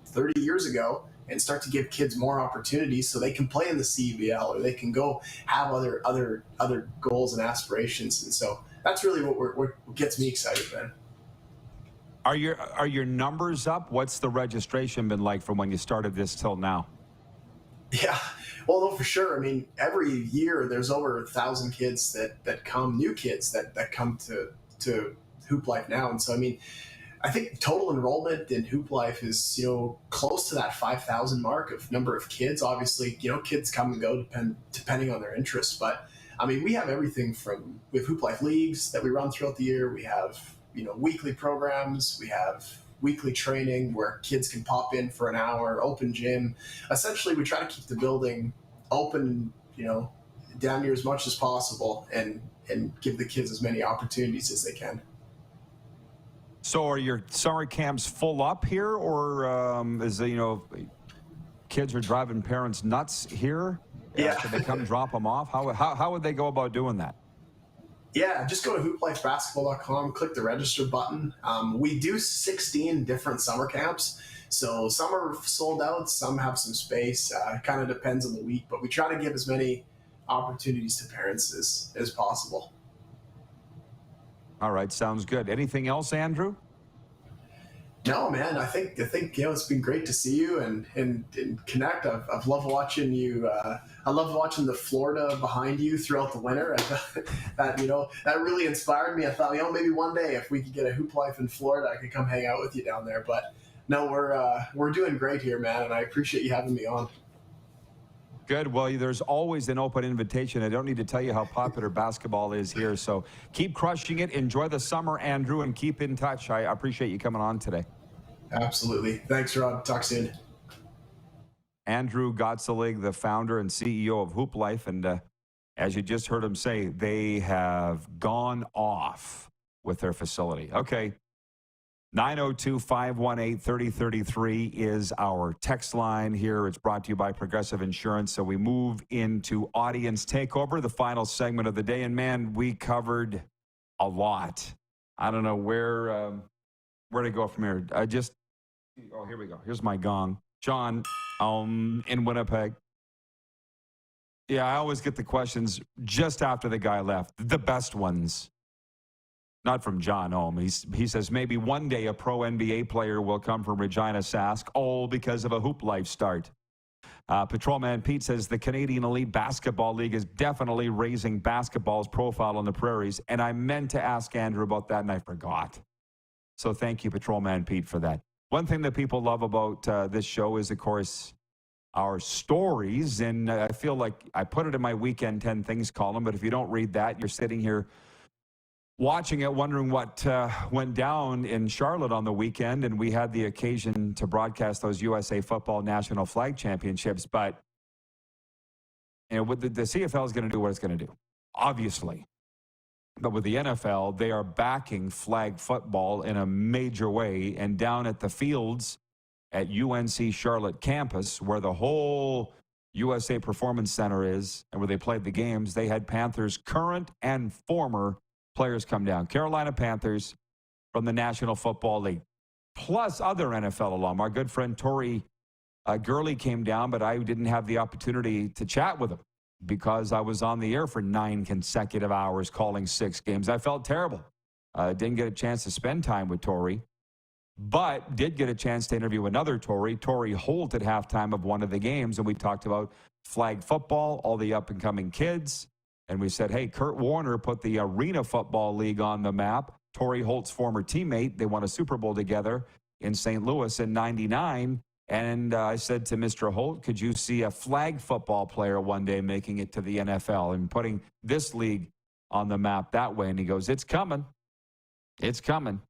30 years ago and start to give kids more opportunities so they can play in the CBL or they can go have other goals and aspirations. And so that's really what gets me excited, man. Are your numbers up? What's the registration been like from when you started this till now? Yeah, well, no, for sure. I mean, every year there's over 1,000 kids that come, new kids that come to Hoop Life now. And so, I mean, I think total enrollment in Hoop Life is, close to that 5,000 mark of number of kids. Obviously, kids come and go depending on their interests. But I mean, we have everything we have Hoop Life leagues that we run throughout the year. We have, weekly programs. We have weekly training where kids can pop in for an hour, open gym. Essentially, we try to keep the building open, damn near as much as possible and give the kids as many opportunities as they can. So are your summer camps full up here, or is it, kids are driving parents nuts here? Yeah. Can they come drop them off? How would they go about doing that? Yeah, just go to hooplifebasketball.com, click the register button. We do 16 different summer camps. So some are sold out, some have some space. It kind of depends on the week, but we try to give as many opportunities to parents as possible. All right, sounds good. Anything else, Andrew? No, man. I think it's been great to see you and connect. I've loved watching you. I love watching the Florida behind you throughout the winter. That really inspired me. I thought, maybe one day if we could get a Hoop Life in Florida, I could come hang out with you down there. But no, we're doing great here, man, and I appreciate you having me on. Good. Well, there's always an open invitation. I don't need to tell you how popular basketball is here. So keep crushing it. Enjoy the summer, Andrew, and keep in touch. I appreciate you coming on today. Absolutely. Thanks, Rob. Talk soon. Andrew Gottselig, the founder and CEO of Hoop Life. And as you just heard him say, they have gone off with their facility. Okay. 902-518-3033 is our text line here. It's brought to you by Progressive Insurance. So we move into audience takeover, the final segment of the day. And man, we covered a lot. I don't know where to go from here. Here we go. Here's my gong. John, in Winnipeg. Yeah, I always get the questions just after the guy left. The best ones. Not from John Ohm. He says maybe one day a pro NBA player will come from Regina Sask, all because of a Hoop Life start. Patrolman Pete says the Canadian Elite Basketball League is definitely raising basketball's profile on the prairies. And I meant to ask Andrew about that, and I forgot. So thank you, Patrolman Pete, for that. One thing that people love about this show is, of course, our stories. And I feel like I put it in my Weekend 10 Things column, but if you don't read that, you're sitting here watching it, wondering what went down in Charlotte on the weekend, and we had the occasion to broadcast those USA Football National Flag Championships. But you know, the CFL is going to do what it's going to do, obviously. But with the NFL, they are backing flag football in a major way. And down at the fields at UNC Charlotte campus, where the whole USA Performance Center is, and where they played the games, they had Panthers current and former players come down. Carolina Panthers from the National Football League, plus other NFL alum. Our good friend Tori Gurley came down, but I didn't have the opportunity to chat with him because I was on the air for 9 consecutive hours calling 6 games. I felt terrible. Didn't get a chance to spend time with Tori, but did get a chance to interview another Tori Holt, at halftime of one of the games, and we talked about flag football, all the up-and-coming kids. And we said, hey, Kurt Warner put the Arena Football League on the map. Tori Holt's former teammate, they won a Super Bowl together in St. Louis in '99. And I said to Mr. Holt, could you see a flag football player one day making it to the NFL and putting this league on the map that way? And he goes, it's coming. It's coming.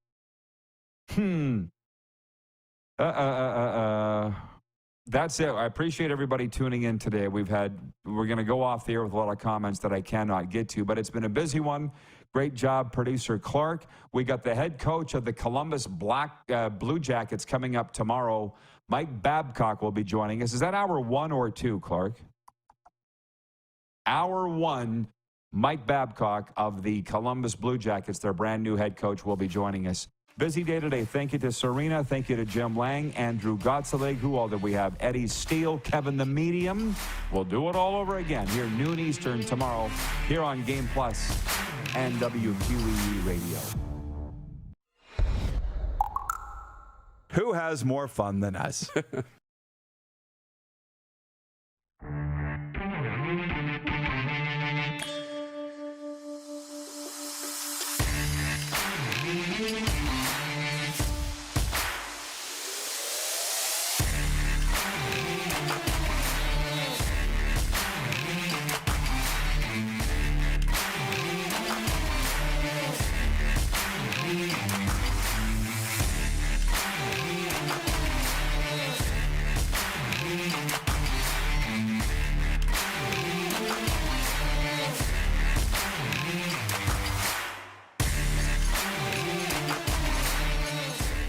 That's it. I appreciate everybody tuning in today. We're going to go off the air with a lot of comments that I cannot get to, but it's been a busy one. Great job, producer Clark. We got the head coach of the Columbus Blue Jackets coming up tomorrow. Mike Babcock will be joining us. Is that hour 1 or 2, Clark? Hour 1, Mike Babcock of the Columbus Blue Jackets, their brand new head coach, will be joining us. Busy day today. Thank you to Serena. Thank you to Jim Lang, Andrew Gottselig. Who all did we have? Eddie Steele, Kevin the Medium. We'll do it all over again here noon Eastern tomorrow here on Game Plus and WQEE Radio. Who has more fun than us?